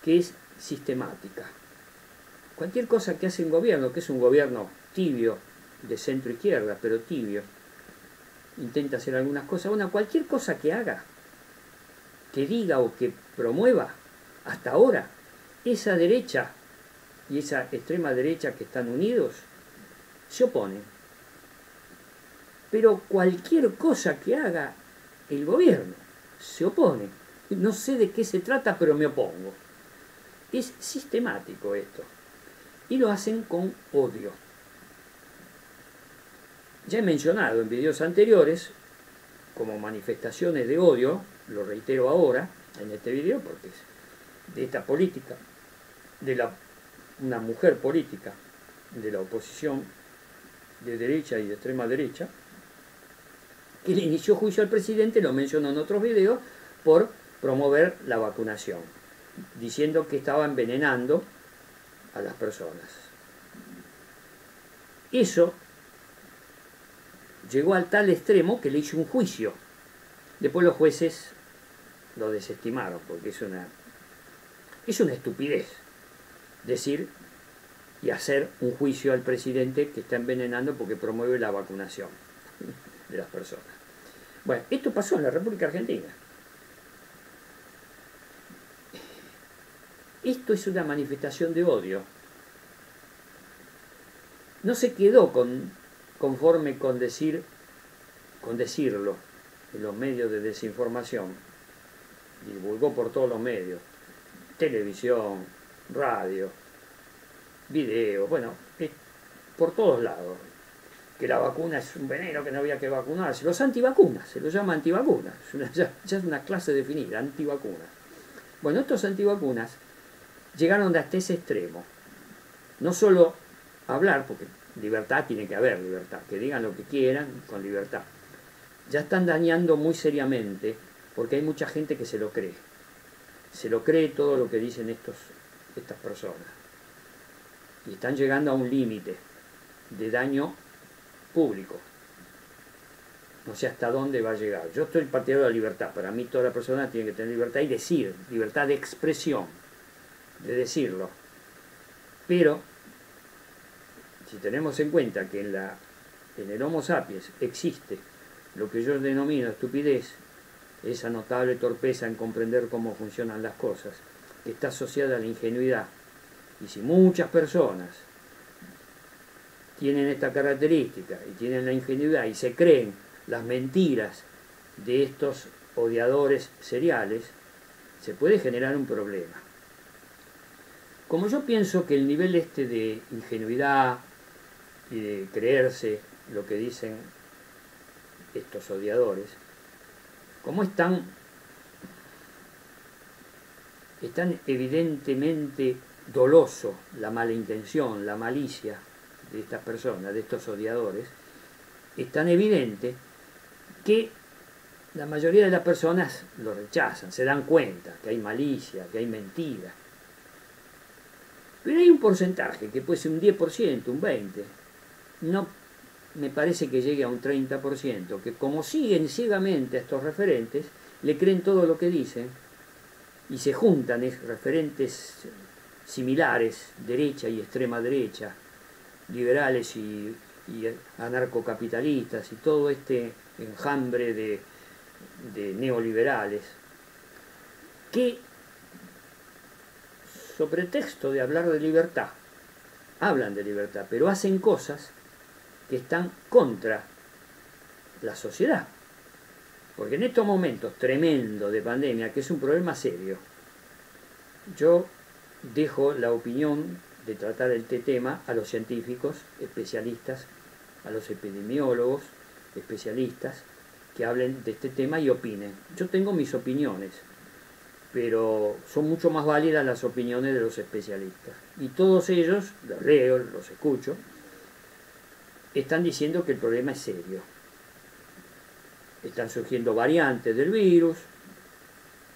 que es sistemática. Cualquier cosa que hace un gobierno, que es un gobierno tibio, de centro izquierda, pero tibio, intenta hacer algunas cosas, cualquier cosa que haga, que diga o que promueva, hasta ahora, esa derecha y esa extrema derecha que están unidos, se oponen. Pero cualquier cosa que haga el gobierno, se opone. No sé de qué se trata, pero me opongo. Es sistemático esto. Y lo hacen con odio. Ya he mencionado en videos anteriores, como manifestaciones de odio, lo reitero ahora, en este video, porque es de esta política, de una mujer política, de la oposición de derecha y de extrema derecha, que le inició juicio al presidente, lo menciono en otros videos, por promover la vacunación, diciendo que estaba envenenando a las personas. Eso llegó al tal extremo que le hizo un juicio. Después los jueces lo desestimaron, porque es una estupidez decir y hacer un juicio al presidente que está envenenando porque promueve la vacunación de las personas. Bueno, esto pasó en la República Argentina. Esto es una manifestación de odio. No se quedó conforme con decirlo en los medios de desinformación. Divulgó por todos los medios, televisión, radio, video, bueno, por todos lados. Que la vacuna es un veneno, que no había que vacunarse. Los antivacunas, se los llama antivacunas, ya es una clase definida, antivacunas. Bueno, estos antivacunas llegaron hasta ese extremo. No solo hablar, porque libertad tiene que haber libertad, que digan lo que quieran con libertad. Ya están dañando muy seriamente, porque hay mucha gente que se lo cree. Se lo cree todo lo que dicen estas personas. Y están llegando a un límite de daño público. No sé hasta dónde va a llegar. Yo estoy partidario de la libertad. Para mí toda la persona tiene que tener libertad y decir, libertad de expresión, de decirlo. Pero, si tenemos en cuenta que en el Homo sapiens existe lo que yo denomino estupidez, esa notable torpeza en comprender cómo funcionan las cosas, que está asociada a la ingenuidad. Y si muchas personas tienen esta característica y tienen la ingenuidad y se creen las mentiras de estos odiadores seriales, se puede generar un problema. Como yo pienso que el nivel este de ingenuidad y de creerse lo que dicen estos odiadores, como es tan evidentemente doloso la mala intención, la malicia de estas personas, de estos odiadores, es tan evidente que la mayoría de las personas lo rechazan, se dan cuenta que hay malicia, que hay mentira. Pero hay un porcentaje, que puede ser un 10%, un 20%, no me parece que llegue a un 30%, que como siguen ciegamente a estos referentes, le creen todo lo que dicen, y se juntan referentes similares, derecha y extrema derecha, liberales y anarcocapitalistas, y todo este enjambre de neoliberales, que, sobre pretexto de hablar de libertad, hablan de libertad, pero hacen cosas que están contra la sociedad. Porque en estos momentos tremendos de pandemia, que es un problema serio, yo dejo la opinión de tratar este tema a los científicos, especialistas, a los epidemiólogos, especialistas, que hablen de este tema y opinen. Yo tengo mis opiniones, pero son mucho más válidas las opiniones de los especialistas. Y todos ellos, los leo, los escucho, están diciendo que el problema es serio. Están surgiendo variantes del virus,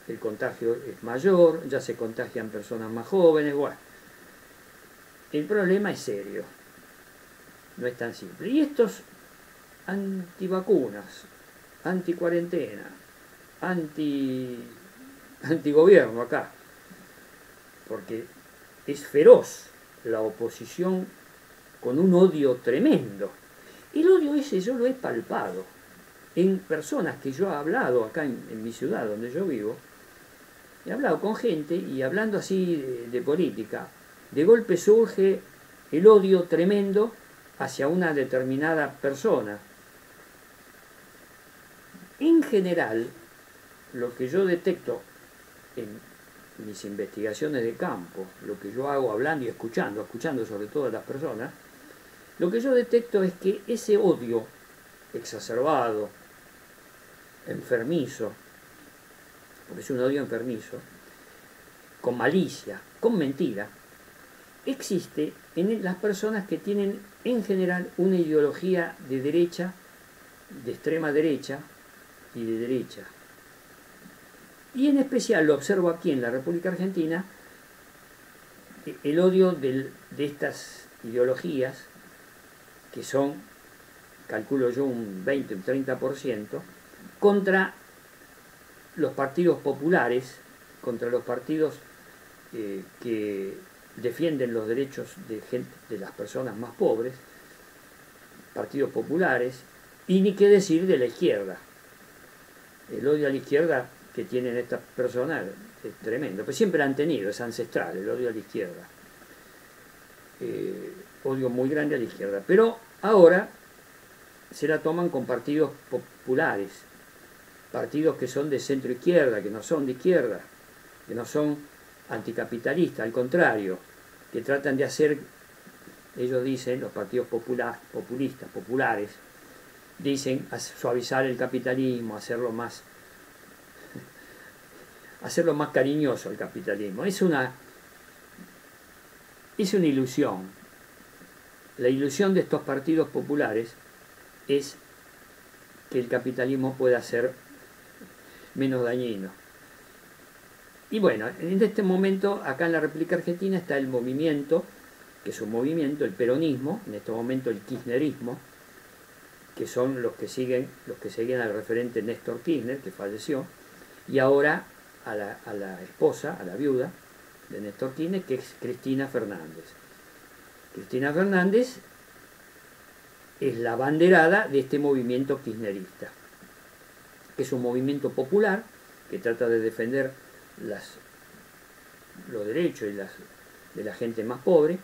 el contagio es mayor, ya se contagian personas más jóvenes, bueno. El problema es serio, no es tan simple. Y estos antivacunas, anticuarentena, antigobierno acá, porque es feroz la oposición con un odio tremendo. El odio ese yo lo he palpado en personas que yo he hablado acá en mi ciudad donde yo vivo. He hablado con gente y hablando así de política, de golpe surge el odio tremendo hacia una determinada persona. En general, lo que yo detecto en mis investigaciones de campo, lo que yo hago hablando y escuchando sobre todo a las personas, lo que yo detecto es que ese odio exacerbado, enfermizo, porque es un odio enfermizo, con malicia, con mentira, existe en las personas que tienen en general una ideología de derecha, de extrema derecha y de derecha. Y en especial lo observo aquí en la República Argentina, el odio de estas ideologías, que son, calculo yo, un 20, un 30%, contra los partidos populares, contra los partidos que defienden los derechos de las personas más pobres, partidos populares, y ni qué decir de la izquierda. El odio a la izquierda que tienen estas personas es tremendo, pero siempre han tenido, es ancestral, el odio a la izquierda. Odio muy grande a la izquierda, pero ahora se la toman con partidos populares, partidos que son de centro izquierda, que no son de izquierda, que no son anticapitalistas, al contrario, que tratan de hacer, ellos dicen, los partidos populistas, populares, dicen suavizar el capitalismo, hacerlo más cariñoso al capitalismo. Es una ilusión. La ilusión de estos partidos populares es que el capitalismo pueda ser menos dañino. Y bueno, en este momento, acá en la República Argentina está el movimiento, que es un movimiento, el peronismo, en este momento el kirchnerismo, que son los que seguían al referente Néstor Kirchner, que falleció, y ahora a la esposa, a la viuda de Néstor Kirchner, que es Cristina Fernández. Cristina Fernández es la abanderada de este movimiento kirchnerista, que es un movimiento popular que trata de defender los derechos de la gente más pobre,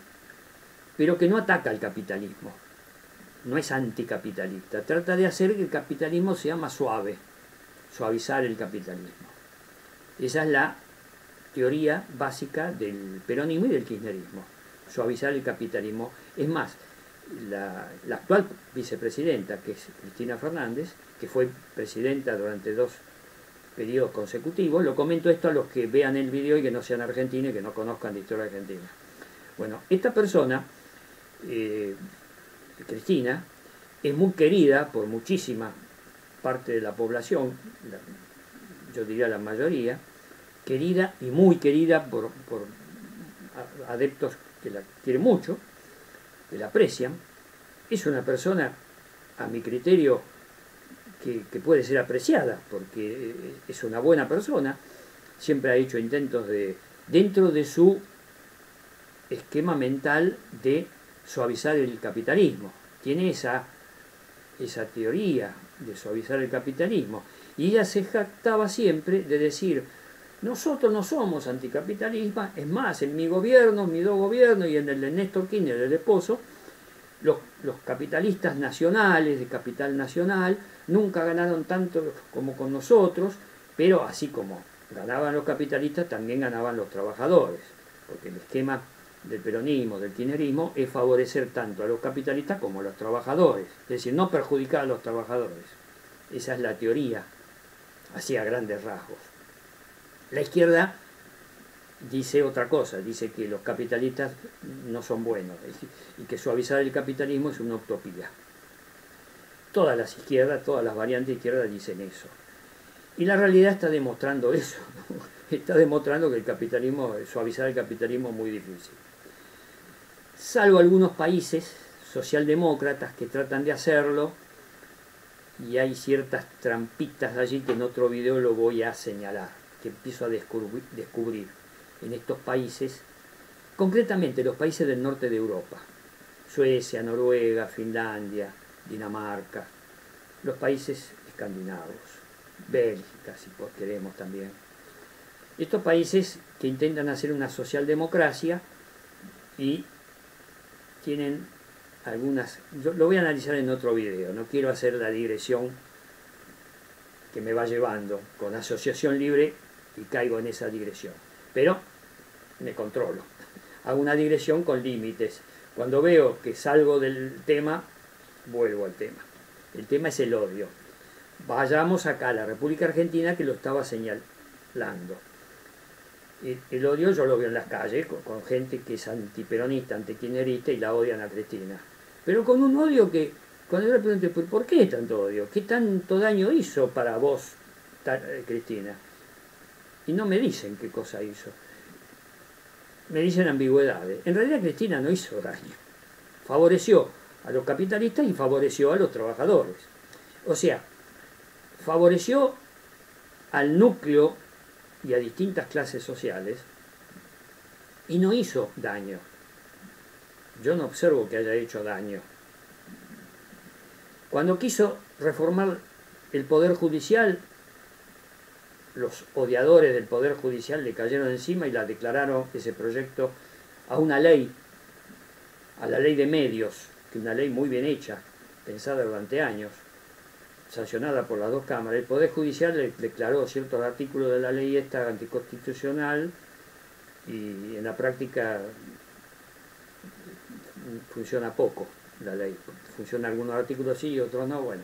pero que no ataca al capitalismo, no es anticapitalista, trata de hacer que el capitalismo sea más suave, suavizar el capitalismo. Esa es la teoría básica del peronismo y del kirchnerismo, suavizar el capitalismo. Es más, la actual vicepresidenta, que es Cristina Fernández, que fue presidenta durante 2 periodos consecutivos, lo comento esto a los que vean el video y que no sean argentinos y que no conozcan la historia argentina. Bueno, esta persona, Cristina, es muy querida por muchísima parte de la población, yo diría la mayoría, querida y muy querida por adeptos que la quieren mucho, que la aprecian. Es una persona, a mi criterio, que puede ser apreciada, porque es una buena persona, siempre ha hecho intentos dentro de su esquema mental de suavizar el capitalismo. Tiene esa teoría de suavizar el capitalismo. Y ella se jactaba siempre de decir, nosotros no somos anticapitalistas, es más, en mi gobierno, mi 2 gobiernos y en el de Néstor Kirchner, el esposo, los capitalistas nacionales, de capital nacional, nunca ganaron tanto como con nosotros, pero así como ganaban los capitalistas, también ganaban los trabajadores, porque el esquema del peronismo, del kirchnerismo, es favorecer tanto a los capitalistas como a los trabajadores, es decir, no perjudicar a los trabajadores. Esa es la teoría, así a grandes rasgos. La izquierda dice otra cosa, dice que los capitalistas no son buenos y que suavizar el capitalismo es una utopía. Todas las izquierdas, todas las variantes izquierdas dicen eso. Y la realidad está demostrando eso, ¿no? Está demostrando que el capitalismo, suavizar el capitalismo es muy difícil. Salvo algunos países socialdemócratas que tratan de hacerlo, y hay ciertas trampitas allí que en otro video lo voy a señalar, que empiezo a descubrir en estos países, concretamente los países del norte de Europa, Suecia, Noruega, Finlandia, Dinamarca, los países escandinavos, Bélgica, si queremos también. Estos países que intentan hacer una socialdemocracia y tienen algunas, yo lo voy a analizar en otro video, no quiero hacer la digresión que me va llevando con asociación libre y caigo en esa digresión, pero me controlo, hago una digresión con límites. Cuando veo que salgo del tema, vuelvo al tema. El tema es el odio. Vayamos acá a la República Argentina, que lo estaba señalando. El odio yo lo veo en las calles, con gente que es antiperonista, antikirchnerista y la odian a Cristina. Pero con un odio que, cuando yo le pregunto, ¿por qué tanto odio? ¿Qué tanto daño hizo para vos, Cristina? Y no me dicen qué cosa hizo. Me dicen ambigüedades. En realidad Cristina no hizo daño. Favoreció a los capitalistas y favoreció a los trabajadores. O sea, favoreció al núcleo y a distintas clases sociales y no hizo daño. Yo no observo que haya hecho daño. Cuando quiso reformar el Poder Judicial, los odiadores del Poder Judicial le cayeron encima y la declararon ese proyecto a una ley, a la ley de medios, que es una ley muy bien hecha, pensada durante años, sancionada por las 2 cámaras. El Poder Judicial le declaró ciertos artículos de la ley esta anticonstitucional y en la práctica funciona poco la ley, funciona algunos artículos sí y otros no, bueno.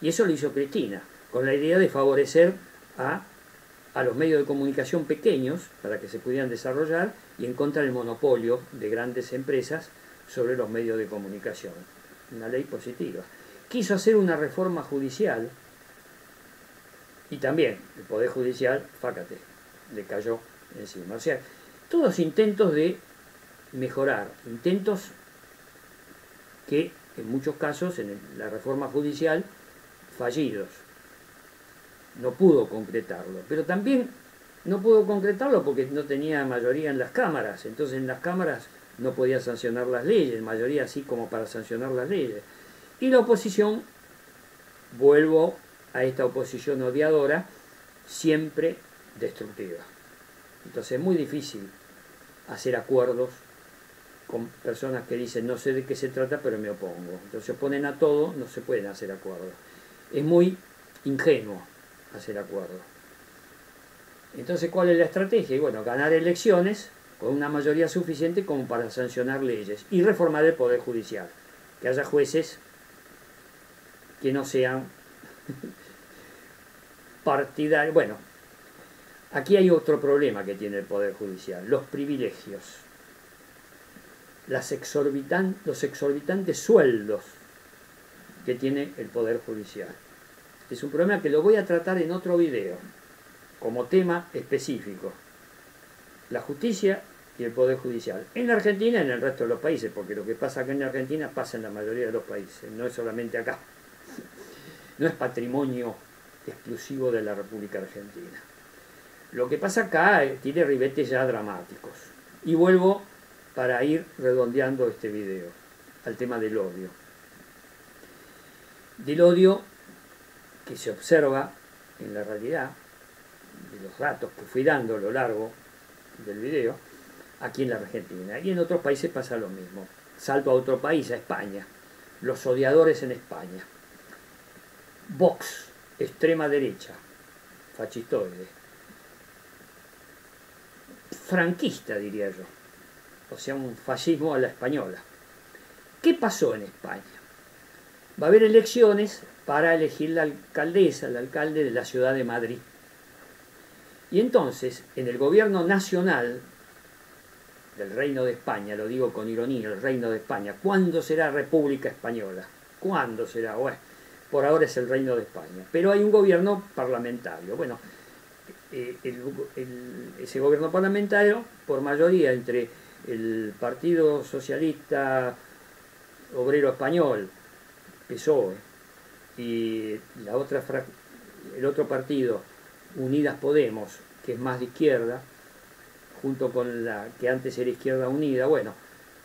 Y eso lo hizo Cristina, con la idea de favorecer a los medios de comunicación pequeños para que se pudieran desarrollar y en contra del monopolio de grandes empresas sobre los medios de comunicación. Una ley positiva. Quiso hacer una reforma judicial y también el Poder Judicial, fácate, le cayó encima. O sea, todos intentos de mejorar, intentos que en muchos casos en la reforma judicial fallidos. No pudo concretarlo, pero también no pudo concretarlo porque no tenía mayoría en las cámaras, entonces en las cámaras no podía sancionar las leyes, mayoría así como para sancionar las leyes. Y la oposición, vuelvo a esta oposición odiadora, siempre destructiva. Entonces es muy difícil hacer acuerdos con personas que dicen no sé de qué se trata pero me opongo. Entonces se oponen a todo, no se pueden hacer acuerdos. Es muy ingenuo hacer acuerdo. Entonces, ¿cuál es la estrategia? Y bueno, ganar elecciones con una mayoría suficiente como para sancionar leyes y reformar el Poder Judicial. Que haya jueces que no sean partidarios. Bueno, aquí hay otro problema que tiene el Poder Judicial, los privilegios, los exorbitantes sueldos que tiene el Poder Judicial. Es un problema que lo voy a tratar en otro video, como tema específico. La justicia y el Poder Judicial. En la Argentina y en el resto de los países, porque lo que pasa acá en la Argentina pasa en la mayoría de los países, no es solamente acá. No es patrimonio exclusivo de la República Argentina. Lo que pasa acá tiene ribetes ya dramáticos. Y vuelvo para ir redondeando este video al tema del odio. Del odio que se observa en la realidad, de los datos que fui dando a lo largo del video, aquí en la Argentina. Y en otros países pasa lo mismo. Salto a otro país, a España. Los odiadores en España. Vox, extrema derecha, fascistoide. Franquista, diría yo. O sea, un fascismo a la española. ¿Qué pasó en España? Va a haber elecciones para elegir la alcaldesa, el alcalde de la ciudad de Madrid. Y entonces, en el gobierno nacional del Reino de España, lo digo con ironía, el Reino de España, ¿cuándo será República Española? ¿Cuándo será? Bueno, por ahora es el Reino de España. Pero hay un gobierno parlamentario. Bueno, ese gobierno parlamentario, por mayoría entre el Partido Socialista Obrero Español, PSOE, y el otro partido, Unidas Podemos, que es más de izquierda, junto con la que antes era Izquierda Unida, bueno,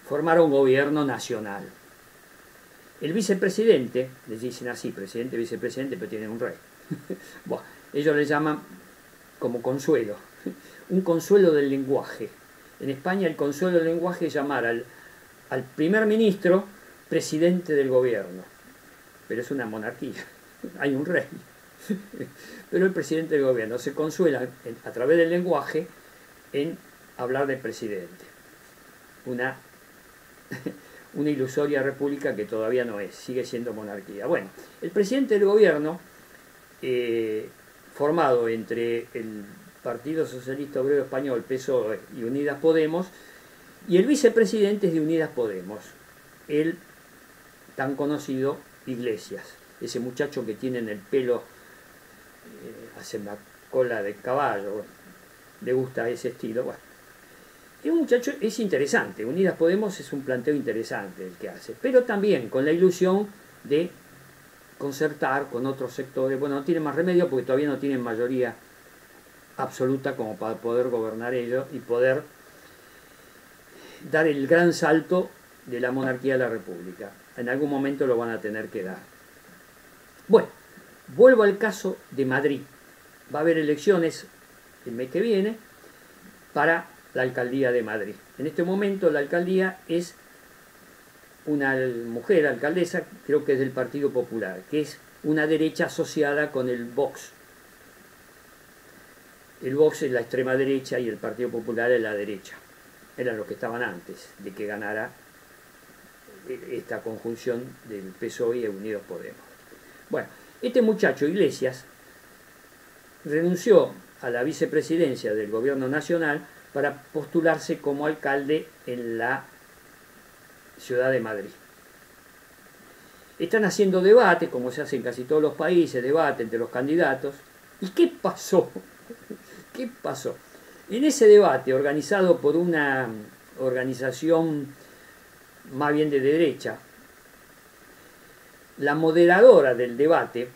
formaron gobierno nacional. El vicepresidente, les dicen así, presidente, vicepresidente, pero tienen un rey. Bueno, ellos le llaman como consuelo, un consuelo del lenguaje. En España el consuelo del lenguaje es llamar al primer ministro presidente del gobierno, pero es una monarquía, hay un rey. Pero el presidente del gobierno se consuela a través del lenguaje en hablar de presidente. Una ilusoria república que todavía no es, sigue siendo monarquía. Bueno, el presidente del gobierno, formado entre el Partido Socialista Obrero Español, PSOE y Unidas Podemos, y el vicepresidente es de Unidas Podemos, el tan conocido Iglesias, ese muchacho que tiene en el pelo, hace una cola de caballo, bueno, le gusta ese estilo. Bueno, y un muchacho es interesante, Unidas Podemos es un planteo interesante el que hace, pero también con la ilusión de concertar con otros sectores. Bueno, no tienen más remedio porque todavía no tienen mayoría absoluta como para poder gobernar ellos y poder dar el gran salto de la monarquía a la república. En algún momento lo van a tener que dar. Bueno, vuelvo al caso de Madrid. Va a haber elecciones el mes que viene para la alcaldía de Madrid. En este momento la alcaldía es una mujer alcaldesa, creo que es del Partido Popular, que es una derecha asociada con el Vox. El Vox es la extrema derecha y el Partido Popular es la derecha. Eran los que estaban antes de que ganara esta conjunción del PSOE y Unidos Podemos. Bueno, este muchacho Iglesias renunció a la vicepresidencia del gobierno nacional para postularse como alcalde en la ciudad de Madrid. Están haciendo debate, como se hace en casi todos los países, debate entre los candidatos. ¿Y qué pasó? ¿Qué pasó? En ese debate, organizado por una organización más bien de derecha, la moderadora del debate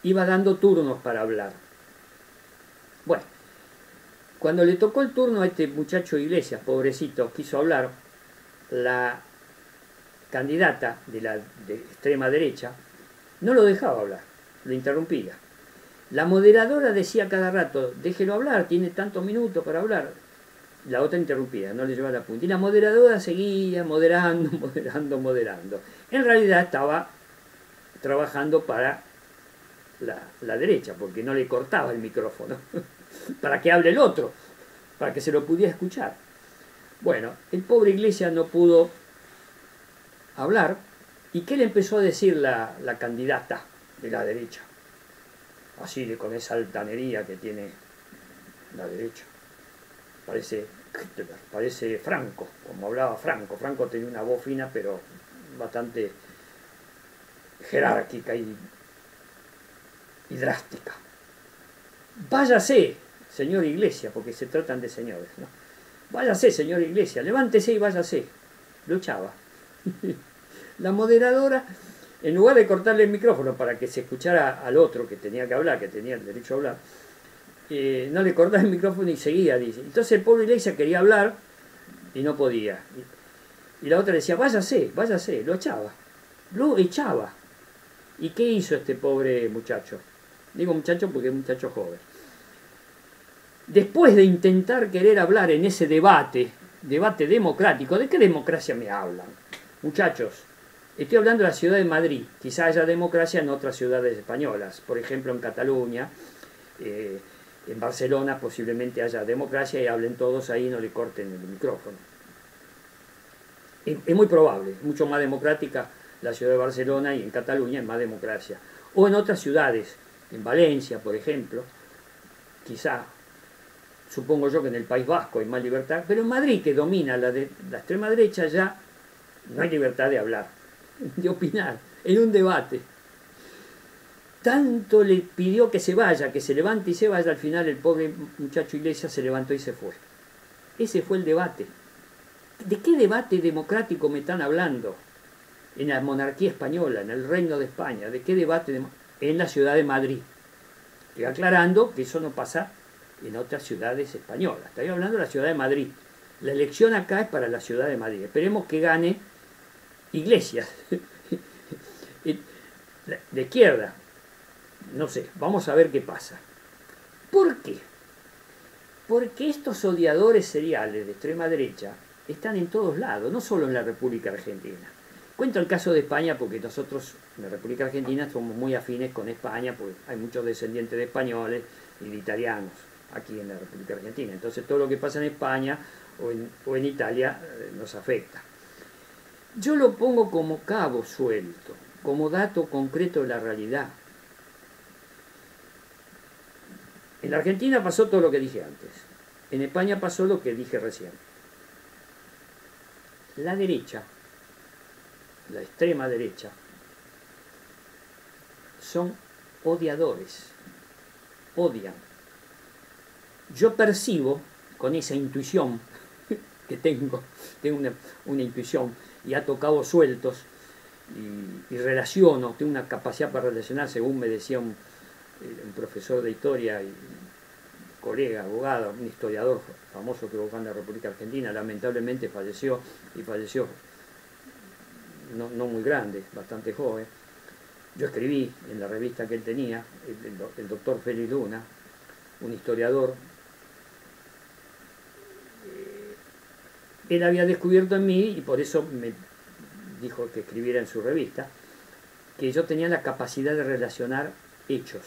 iba dando turnos para hablar. Bueno, cuando le tocó el turno a este muchacho Iglesias, pobrecito, quiso hablar, la candidata de extrema derecha no lo dejaba hablar, lo interrumpía. La moderadora decía cada rato, déjelo hablar, tiene tantos minutos para hablar. La otra interrumpía, no le llevaba la punta. Y la moderadora seguía moderando, moderando, moderando. En realidad estaba trabajando para la derecha, porque no le cortaba el micrófono, para que hable el otro, para que se lo pudiera escuchar. Bueno, el pobre Iglesias no pudo hablar, ¿y qué le empezó a decir la candidata de la derecha? Así de con esa altanería que tiene la derecha. Parece Franco, como hablaba Franco. Franco tenía una voz fina, pero bastante jerárquica y drástica. Váyase, señor Iglesias, porque se tratan de señores, ¿no? Váyase, señor Iglesias, levántese y váyase. Lo echaba. La moderadora, en lugar de cortarle el micrófono para que se escuchara al otro que tenía que hablar, que tenía el derecho a hablar, no le cortaba el micrófono y seguía, dice. Entonces el pobre Iglesias quería hablar y no podía. Y la otra le decía, váyase, váyase, lo echaba. Lo echaba. ¿Y qué hizo este pobre muchacho? Digo muchacho porque es un muchacho joven. Después de intentar querer hablar en ese debate democrático, ¿de qué democracia me hablan? Muchachos, estoy hablando de la ciudad de Madrid. Quizá haya democracia en otras ciudades españolas. Por ejemplo, en Cataluña, en Barcelona posiblemente haya democracia y hablen todos ahí y no le corten el micrófono. Es muy probable, mucho más democrática la ciudad de Barcelona, y en Cataluña es más democracia. O en otras ciudades, en Valencia, por ejemplo, quizá, supongo yo que en el País Vasco hay más libertad, pero en Madrid, que domina la extrema derecha, ya no hay libertad de hablar, de opinar, en un debate. Tanto le pidió que se vaya, que se levante y se vaya, al final el pobre muchacho Iglesias se levantó y se fue. Ese fue el debate. ¿De qué debate democrático me están hablando? En la monarquía española, en el Reino de España. ¿De qué debate? En la ciudad de Madrid. Estoy aclarando que eso no pasa en otras ciudades españolas. Estoy hablando de la ciudad de Madrid. La elección acá es para la ciudad de Madrid. Esperemos que gane Iglesias. De izquierda. No sé, vamos a ver qué pasa. ¿Por qué? Porque estos odiadores seriales de extrema derecha están en todos lados, no solo en la República Argentina. Cuento el caso de España porque nosotros en la República Argentina somos muy afines con España, porque hay muchos descendientes de españoles y de italianos aquí en la República Argentina. Entonces todo lo que pasa en España o en Italia nos afecta. Yo lo pongo como cabo suelto, como dato concreto de la realidad. En la Argentina pasó todo lo que dije antes. En España pasó lo que dije recién. La derecha, la extrema derecha, son odiadores, odian. Yo percibo con esa intuición que tengo una intuición y ato cabos sueltos y relaciono, tengo una capacidad para relacionar, según me decía un profesor de historia y colega, abogado, un historiador famoso que hubo en la República Argentina, lamentablemente falleció, y falleció no muy grande, bastante joven. Yo escribí en la revista que él tenía, el doctor Félix Luna, un historiador. Él había descubierto en mí, y por eso me dijo que escribiera en su revista, que yo tenía la capacidad de relacionar hechos,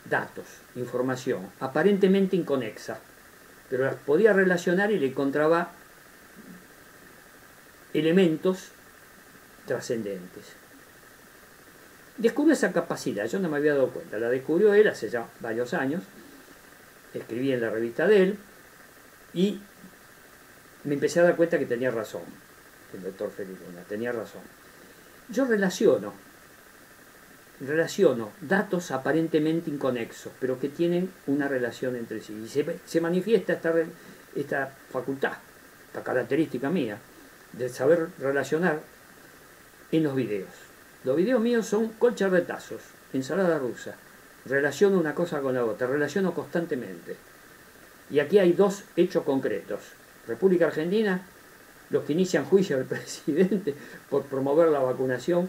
datos, información, aparentemente inconexa, pero las podía relacionar y le encontraba elementos trascendentes. Descubrió esa capacidad, yo no me había dado cuenta, la descubrió él hace ya varios años, escribí en la revista de él, y me empecé a dar cuenta que tenía razón, el doctor Félix Luna, tenía razón. Yo relaciono datos aparentemente inconexos, pero que tienen una relación entre sí. Y se manifiesta esta facultad, esta característica mía, de saber relacionar en los videos. Los videos míos son colcharretazos, ensalada rusa. Relaciono una cosa con la otra, relaciono constantemente. Y aquí hay dos hechos concretos. República Argentina, los que inician juicio al presidente por promover la vacunación,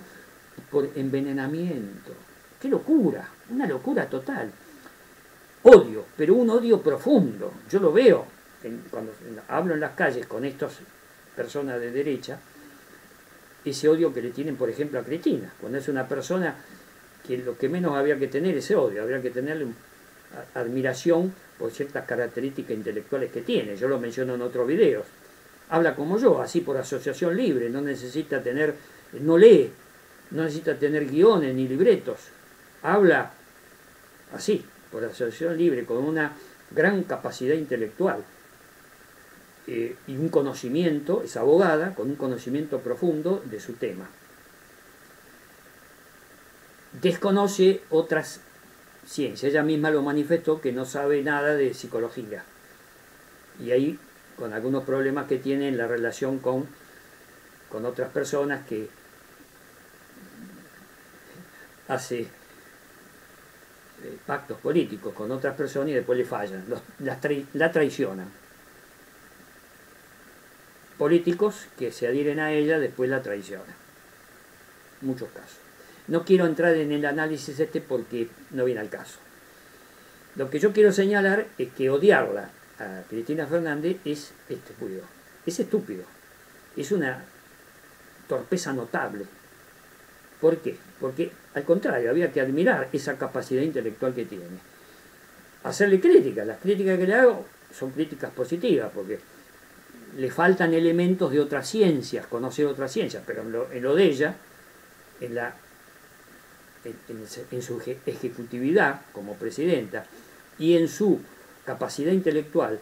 por envenenamiento. ¡Qué locura! Una locura total. Odio, pero un odio profundo. Yo lo veo cuando hablo en las calles con estas personas de derecha, ese odio que le tienen, por ejemplo, a Cristina. Cuando es una persona que lo que menos había que tener es odio, habría que tener admiración por ciertas características intelectuales que tiene. Yo lo menciono en otros videos. Habla como yo, así por asociación libre, no necesita tener, no lee, no necesita tener guiones ni libretos. Habla así, por asociación libre, con una gran capacidad intelectual y un conocimiento, es abogada, con un conocimiento profundo de su tema. Desconoce otras ciencias, ella misma lo manifestó que no sabe nada de psicología. Y ahí, con algunos problemas que tiene en la relación con otras personas, que hace pactos políticos con otras personas y después le fallan, la traicionan. Políticos que se adhieren a ella después la traicionan. Muchos casos. No quiero entrar en el análisis porque no viene al caso. Lo que yo quiero señalar es que odiarla a Cristina Fernández es estúpido. Es estúpido. Es una torpeza notable. ¿Por qué? Porque, al contrario, había que admirar esa capacidad intelectual que tiene. Hacerle críticas. Las críticas que le hago son críticas positivas, porque le faltan elementos de otras ciencias, conocer otras ciencias, pero en lo de ella, en su ejecutividad como presidenta y en su capacidad intelectual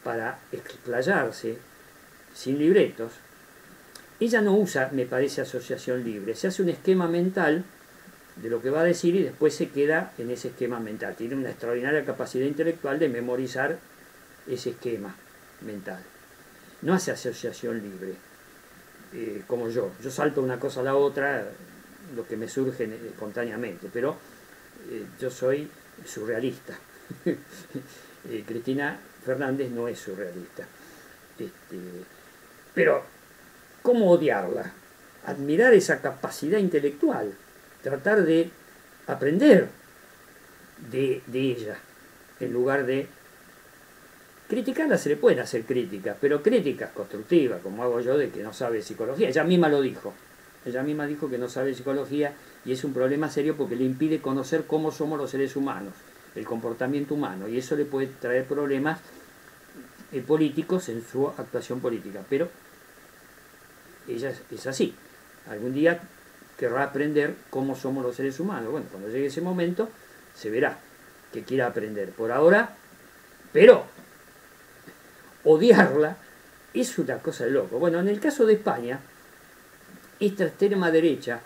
para explayarse sin libretos, ella no usa, me parece, asociación libre. Se hace un esquema mental de lo que va a decir y después se queda en ese esquema mental. Tiene una extraordinaria capacidad intelectual de memorizar ese esquema mental. No hace asociación libre, como yo. Yo salto una cosa a la otra, lo que me surge espontáneamente, pero yo soy surrealista. Cristina Fernández no es surrealista. Pero, ¿cómo odiarla? Admirar esa capacidad intelectual, tratar de aprender de ella, en lugar de criticarla. Se le pueden hacer críticas, pero críticas constructivas, como hago yo, de que no sabe psicología. Ella misma lo dijo. Ella misma dijo que no sabe psicología y es un problema serio porque le impide conocer cómo somos los seres humanos, el comportamiento humano, y eso le puede traer problemas políticos en su actuación política. Pero ella es así. Algún día querrá aprender cómo somos los seres humanos. Bueno, cuando llegue ese momento se verá que quiera aprender. Por ahora, pero odiarla es una cosa de loco. Bueno, en el caso de España, esta extrema derecha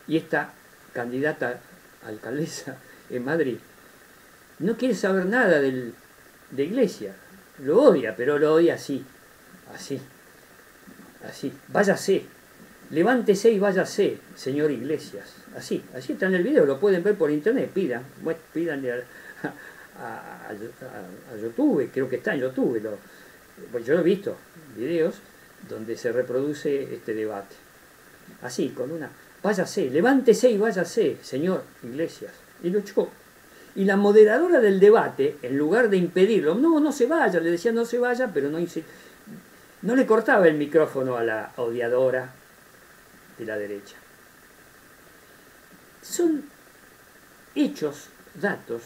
y esta candidata alcaldesa en Madrid no quiere saber nada de Iglesia. Lo odia, pero lo odia así. Váyase. Levántese y váyase, señor Iglesias. Así está en el video, lo pueden ver por internet. Pídanle a YouTube, creo que está en YouTube. Pues yo he visto videos donde se reproduce este debate. Así, con una... Váyase, levántese y váyase, señor Iglesias. Y lo echó. Y la moderadora del debate, en lugar de impedirlo, no se vaya, le decía no se vaya, pero no le cortaba el micrófono a la odiadora de la derecha. Son hechos, datos,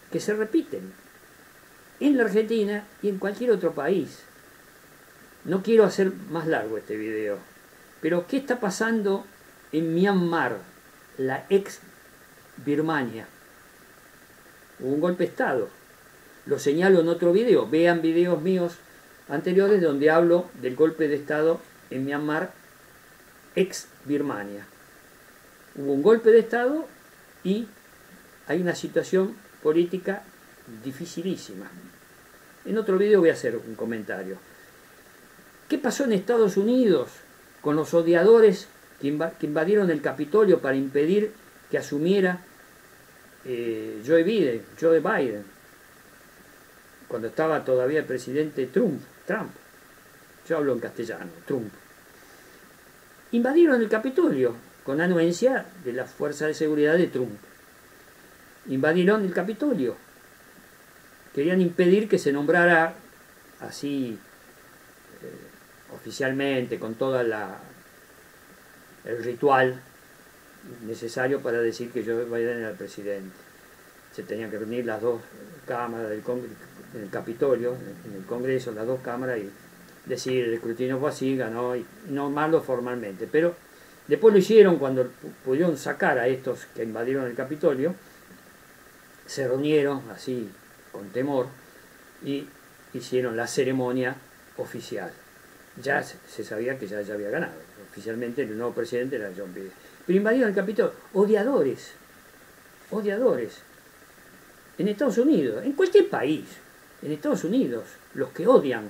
que se repiten en la Argentina y en cualquier otro país. No quiero hacer más largo este video, pero ¿qué está pasando en Myanmar, la ex Birmania? Hubo un golpe de Estado. Lo señalo en otro video. Vean videos míos anteriores donde hablo del golpe de Estado en Myanmar, ex Birmania. Hubo un golpe de Estado y hay una situación política dificilísima. En otro video voy a hacer un comentario. ¿Qué pasó en Estados Unidos con los odiadores que invadieron el Capitolio para impedir que asumiera Joe Biden, cuando estaba todavía el presidente Trump? Yo hablo en castellano, Trump. Invadieron el Capitolio con anuencia de la fuerza de seguridad de Trump. Invadieron el Capitolio. Querían impedir que se nombrara así oficialmente, con toda el ritual necesario para decir que Joe Biden era el presidente. Se tenían que reunir las dos cámaras en el Capitolio, en el Congreso, las dos cámaras, y decir el escrutinio fue así, ganó, y normarlo formalmente. Pero después lo hicieron cuando pudieron sacar a estos que invadieron el Capitolio, se reunieron así con temor y hicieron la ceremonia oficial. Ya se sabía que ya había ganado. Oficialmente el nuevo presidente era John Biden. Pero invadieron el Capitolio. Odiadores. Odiadores. En Estados Unidos, en cualquier país, en Estados Unidos, los que odian,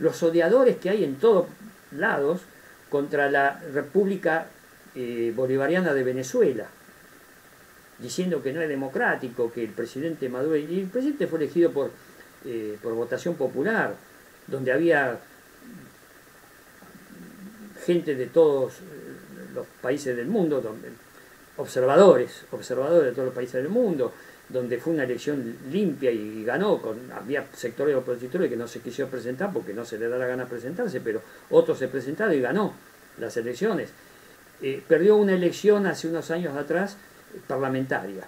los odiadores que hay en todos lados contra la República Bolivariana de Venezuela, diciendo que no es democrático, que el presidente Maduro, y el presidente fue elegido por votación popular, donde había gente de todos los países del mundo, observadores de todos los países del mundo, donde fue una elección limpia y ganó, había sectores opositores que no se quisieron presentar porque no se les da la gana presentarse, pero otros se presentaron y ganó las elecciones. Perdió una elección hace unos años atrás parlamentaria,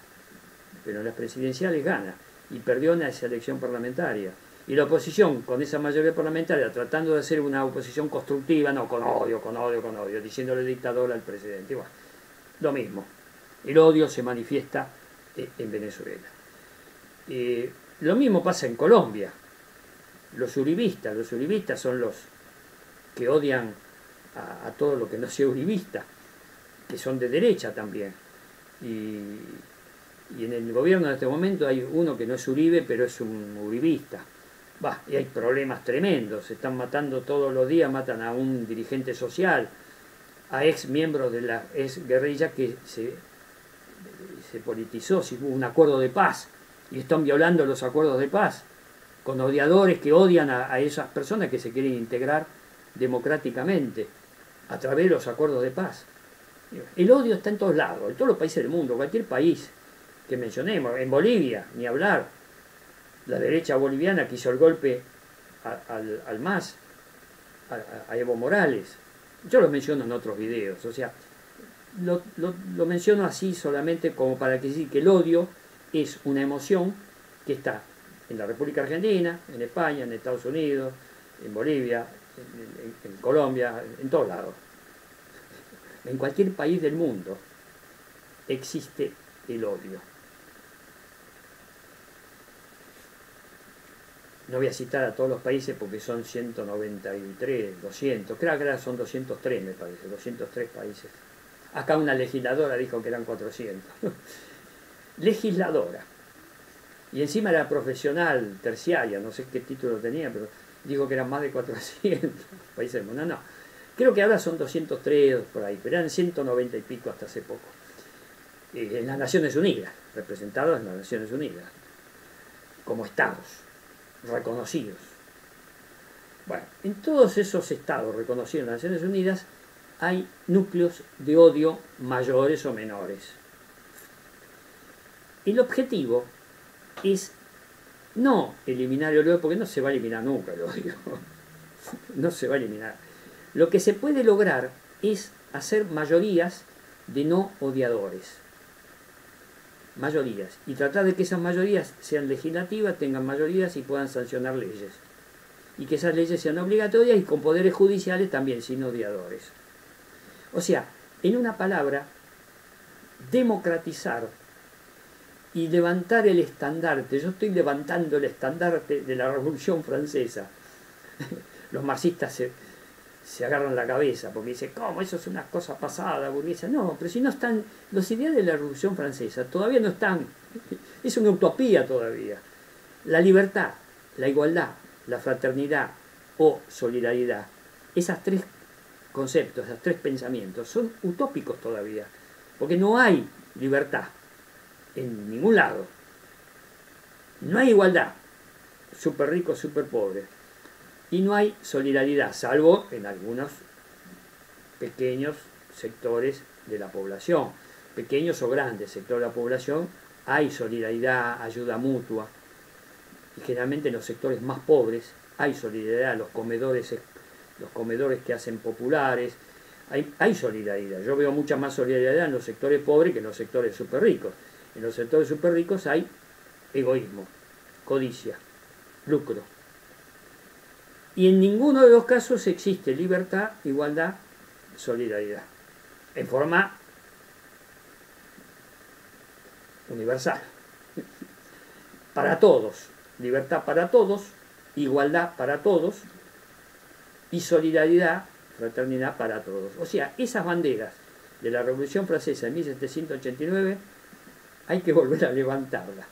pero en las presidenciales gana, y perdió en esa elección parlamentaria. Y la oposición, con esa mayoría parlamentaria, tratando de hacer una oposición constructiva, no, con odio, diciéndole dictador al presidente. Bueno, lo mismo. El odio se manifiesta en Venezuela. Lo mismo pasa en Colombia. Los uribistas son los que odian a todo lo que no sea uribista, que son de derecha también. Y en el gobierno en este momento hay uno que no es Uribe, pero es un uribista. Y hay problemas tremendos, se están matando todos los días, matan a un dirigente social, a ex miembros de la ex guerrilla que se politizó, si hubo un acuerdo de paz, y están violando los acuerdos de paz, con odiadores que odian a esas personas que se quieren integrar democráticamente a través de los acuerdos de paz. El odio está en todos lados, en todos los países del mundo, cualquier país que mencionemos, en Bolivia, ni hablar, la derecha boliviana que hizo el golpe al MAS, a Evo Morales. Yo lo menciono en otros videos, o sea, lo menciono así solamente como para decir que el odio es una emoción que está en la República Argentina, en España, en Estados Unidos, en Bolivia, en Colombia, en todos lados. En cualquier país del mundo existe el odio. No voy a citar a todos los países porque son 193, 200, creo que ahora son 203 me parece, 203 países. Acá una legisladora dijo que eran 400. Legisladora. Y encima era profesional, terciaria, no sé qué título tenía, pero dijo que eran más de 400 países del mundo. No, creo que ahora son 203 por ahí, pero eran 190 y pico hasta hace poco. En las Naciones Unidas, representados en las Naciones Unidas, como estados reconocidos. Bueno, en todos esos estados reconocidos en las Naciones Unidas hay núcleos de odio mayores o menores. El objetivo es no eliminar el odio, porque no se va a eliminar nunca el odio. No se va a eliminar. Lo que se puede lograr es hacer mayorías de no odiadores. Mayorías. Y tratar de que esas mayorías sean legislativas, tengan mayorías y puedan sancionar leyes. Y que esas leyes sean obligatorias y con poderes judiciales también sin odiadores. O sea, en una palabra, democratizar y levantar el estandarte. Yo estoy levantando el estandarte de la Revolución Francesa. Los marxistas se agarran la cabeza porque dicen, ¿cómo? Eso es una cosa pasada, burguesa. No, pero si no están, los ideales de la Revolución Francesa todavía no están. Es una utopía todavía. La libertad, la igualdad, la fraternidad o solidaridad, esas tres conceptos, esos tres pensamientos son utópicos todavía, porque no hay libertad en ningún lado. No hay igualdad, súper rico, súper pobre. Y no hay solidaridad, salvo en algunos pequeños sectores de la población. Pequeños o grandes sectores de la población hay solidaridad, ayuda mutua. Y generalmente en los sectores más pobres hay solidaridad, los comedores los comedores que hacen populares. Hay solidaridad. Yo veo mucha más solidaridad en los sectores pobres que en los sectores súper ricos. En los sectores súper ricos hay egoísmo, codicia, lucro. Y en ninguno de los casos existe libertad, igualdad, solidaridad. En forma universal. Para todos. Libertad para todos, igualdad para todos y solidaridad, fraternidad para todos. O sea, esas banderas de la Revolución Francesa de 1789 hay que volver a levantarlas.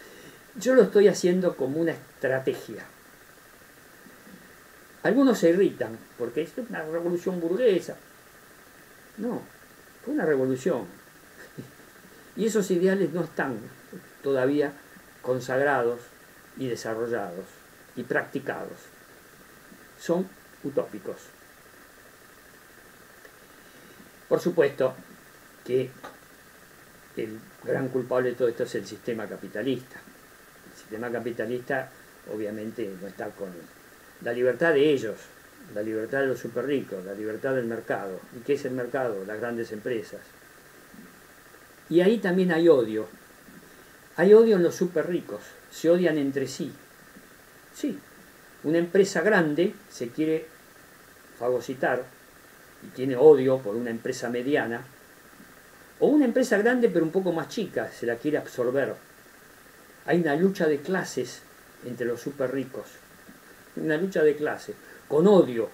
Yo lo estoy haciendo como una estrategia. Algunos se irritan porque esto es una revolución burguesa. No, fue una revolución. Y esos ideales no están todavía consagrados y desarrollados y practicados. Son utópicos. Por supuesto que el gran culpable de todo esto es el sistema capitalista. El sistema capitalista obviamente no está con la libertad de ellos, la libertad de los super ricos, la libertad del mercado. ¿Y qué es el mercado? Las grandes empresas. Y ahí también hay odio. Hay odio en los super ricos. Se odian entre sí. Sí, una empresa grande se quiere fagocitar y tiene odio por una empresa mediana, o una empresa grande pero un poco más chica, se la quiere absorber. Hay una lucha de clases entre los super ricos, una lucha de clases, con odio.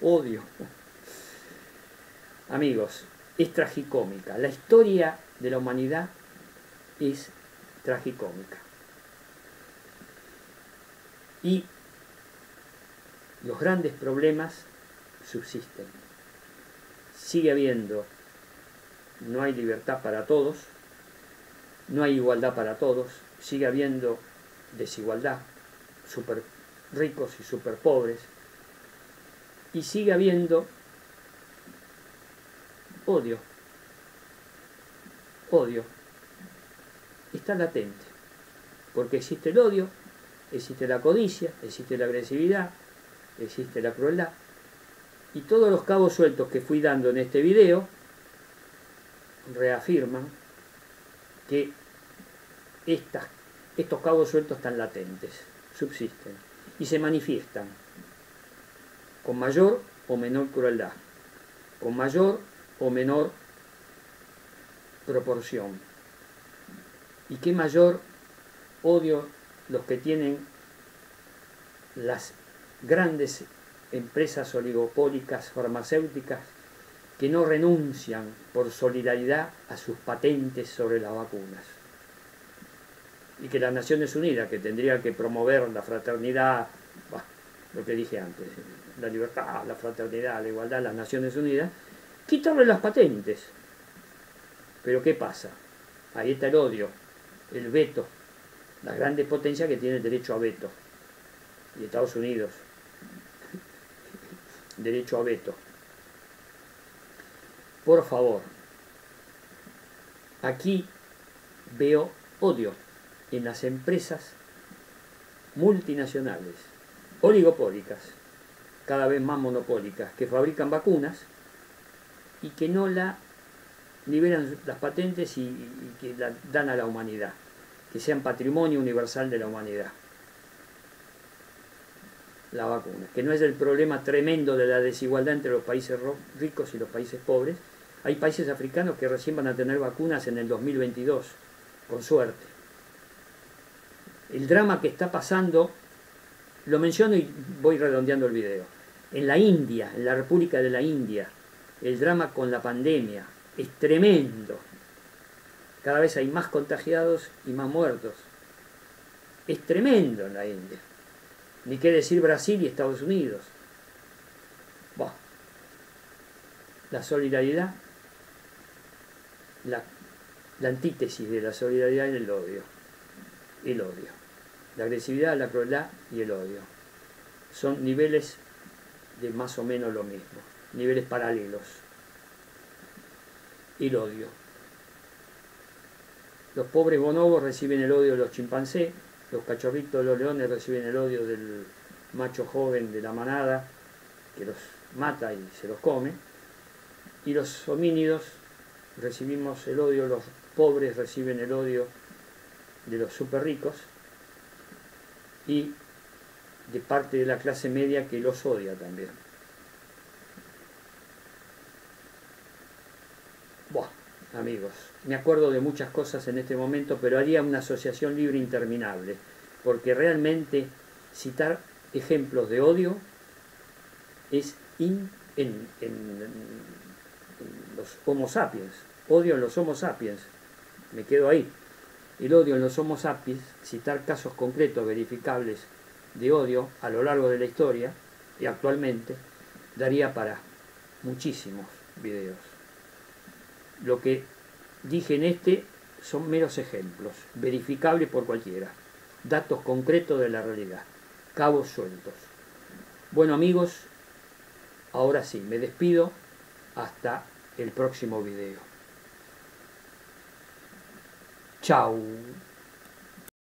Odio. Amigos, es tragicómica. La historia de la humanidad es tragicómica. Y los grandes problemas subsisten. Sigue habiendo, no hay libertad para todos, no hay igualdad para todos, sigue habiendo desigualdad, súper ricos y súper pobres, y sigue habiendo odio. Odio. Está latente, porque existe el odio, existe la codicia, existe la agresividad, existe la crueldad. Y todos los cabos sueltos que fui dando en este video reafirman que estos cabos sueltos están latentes, subsisten y se manifiestan con mayor o menor crueldad, con mayor o menor proporción. Y qué mayor odio los que tienen las grandes empresas oligopólicas farmacéuticas que no renuncian por solidaridad a sus patentes sobre las vacunas. Y que las Naciones Unidas, que tendrían que promover la fraternidad, lo que dije antes, la libertad, la fraternidad, la igualdad, las Naciones Unidas, quitarle las patentes. Pero ¿qué pasa? Ahí está el odio, el veto, las grandes potencias que tienen derecho a veto. Y Estados Unidos, derecho a veto. Por favor, aquí veo odio en las empresas multinacionales, oligopólicas, cada vez más monopólicas, que fabrican vacunas y que no la liberan las patentes y que la dan a la humanidad, que sean patrimonio universal de la humanidad. La vacuna, que no es el problema tremendo de la desigualdad entre los países ricos y los países pobres. Hay países africanos que recién van a tener vacunas en el 2022, con suerte. El drama que está pasando, lo menciono y voy redondeando el video. En la India, en la República de la India, el drama con la pandemia es tremendo. Cada vez hay más contagiados y más muertos. Es tremendo en la India. Ni qué decir Brasil y Estados Unidos. Bah. La solidaridad, la antítesis de la solidaridad es el odio. El odio. La agresividad, la crueldad y el odio. Son niveles de más o menos lo mismo. Niveles paralelos. El odio. Los pobres bonobos reciben el odio de los chimpancés. Los cachorritos de los leones reciben el odio del macho joven de la manada. que los mata y se los come, y los homínidos recibimos el odio, los pobres reciben el odio de los súper ricos y de parte de la clase media que los odia también. Buah, amigos, me acuerdo de muchas cosas en este momento, pero haría una asociación libre interminable, porque realmente citar ejemplos de odio es en los Homo sapiens, odio en los Homo sapiens, me quedo ahí. El odio en los Homo sapiens, citar casos concretos, verificables de odio a lo largo de la historia y actualmente, daría para muchísimos videos. Lo que dije en este son meros ejemplos, verificables por cualquiera, datos concretos de la realidad, cabos sueltos. Bueno amigos, ahora sí, me despido hasta el próximo video. Chau.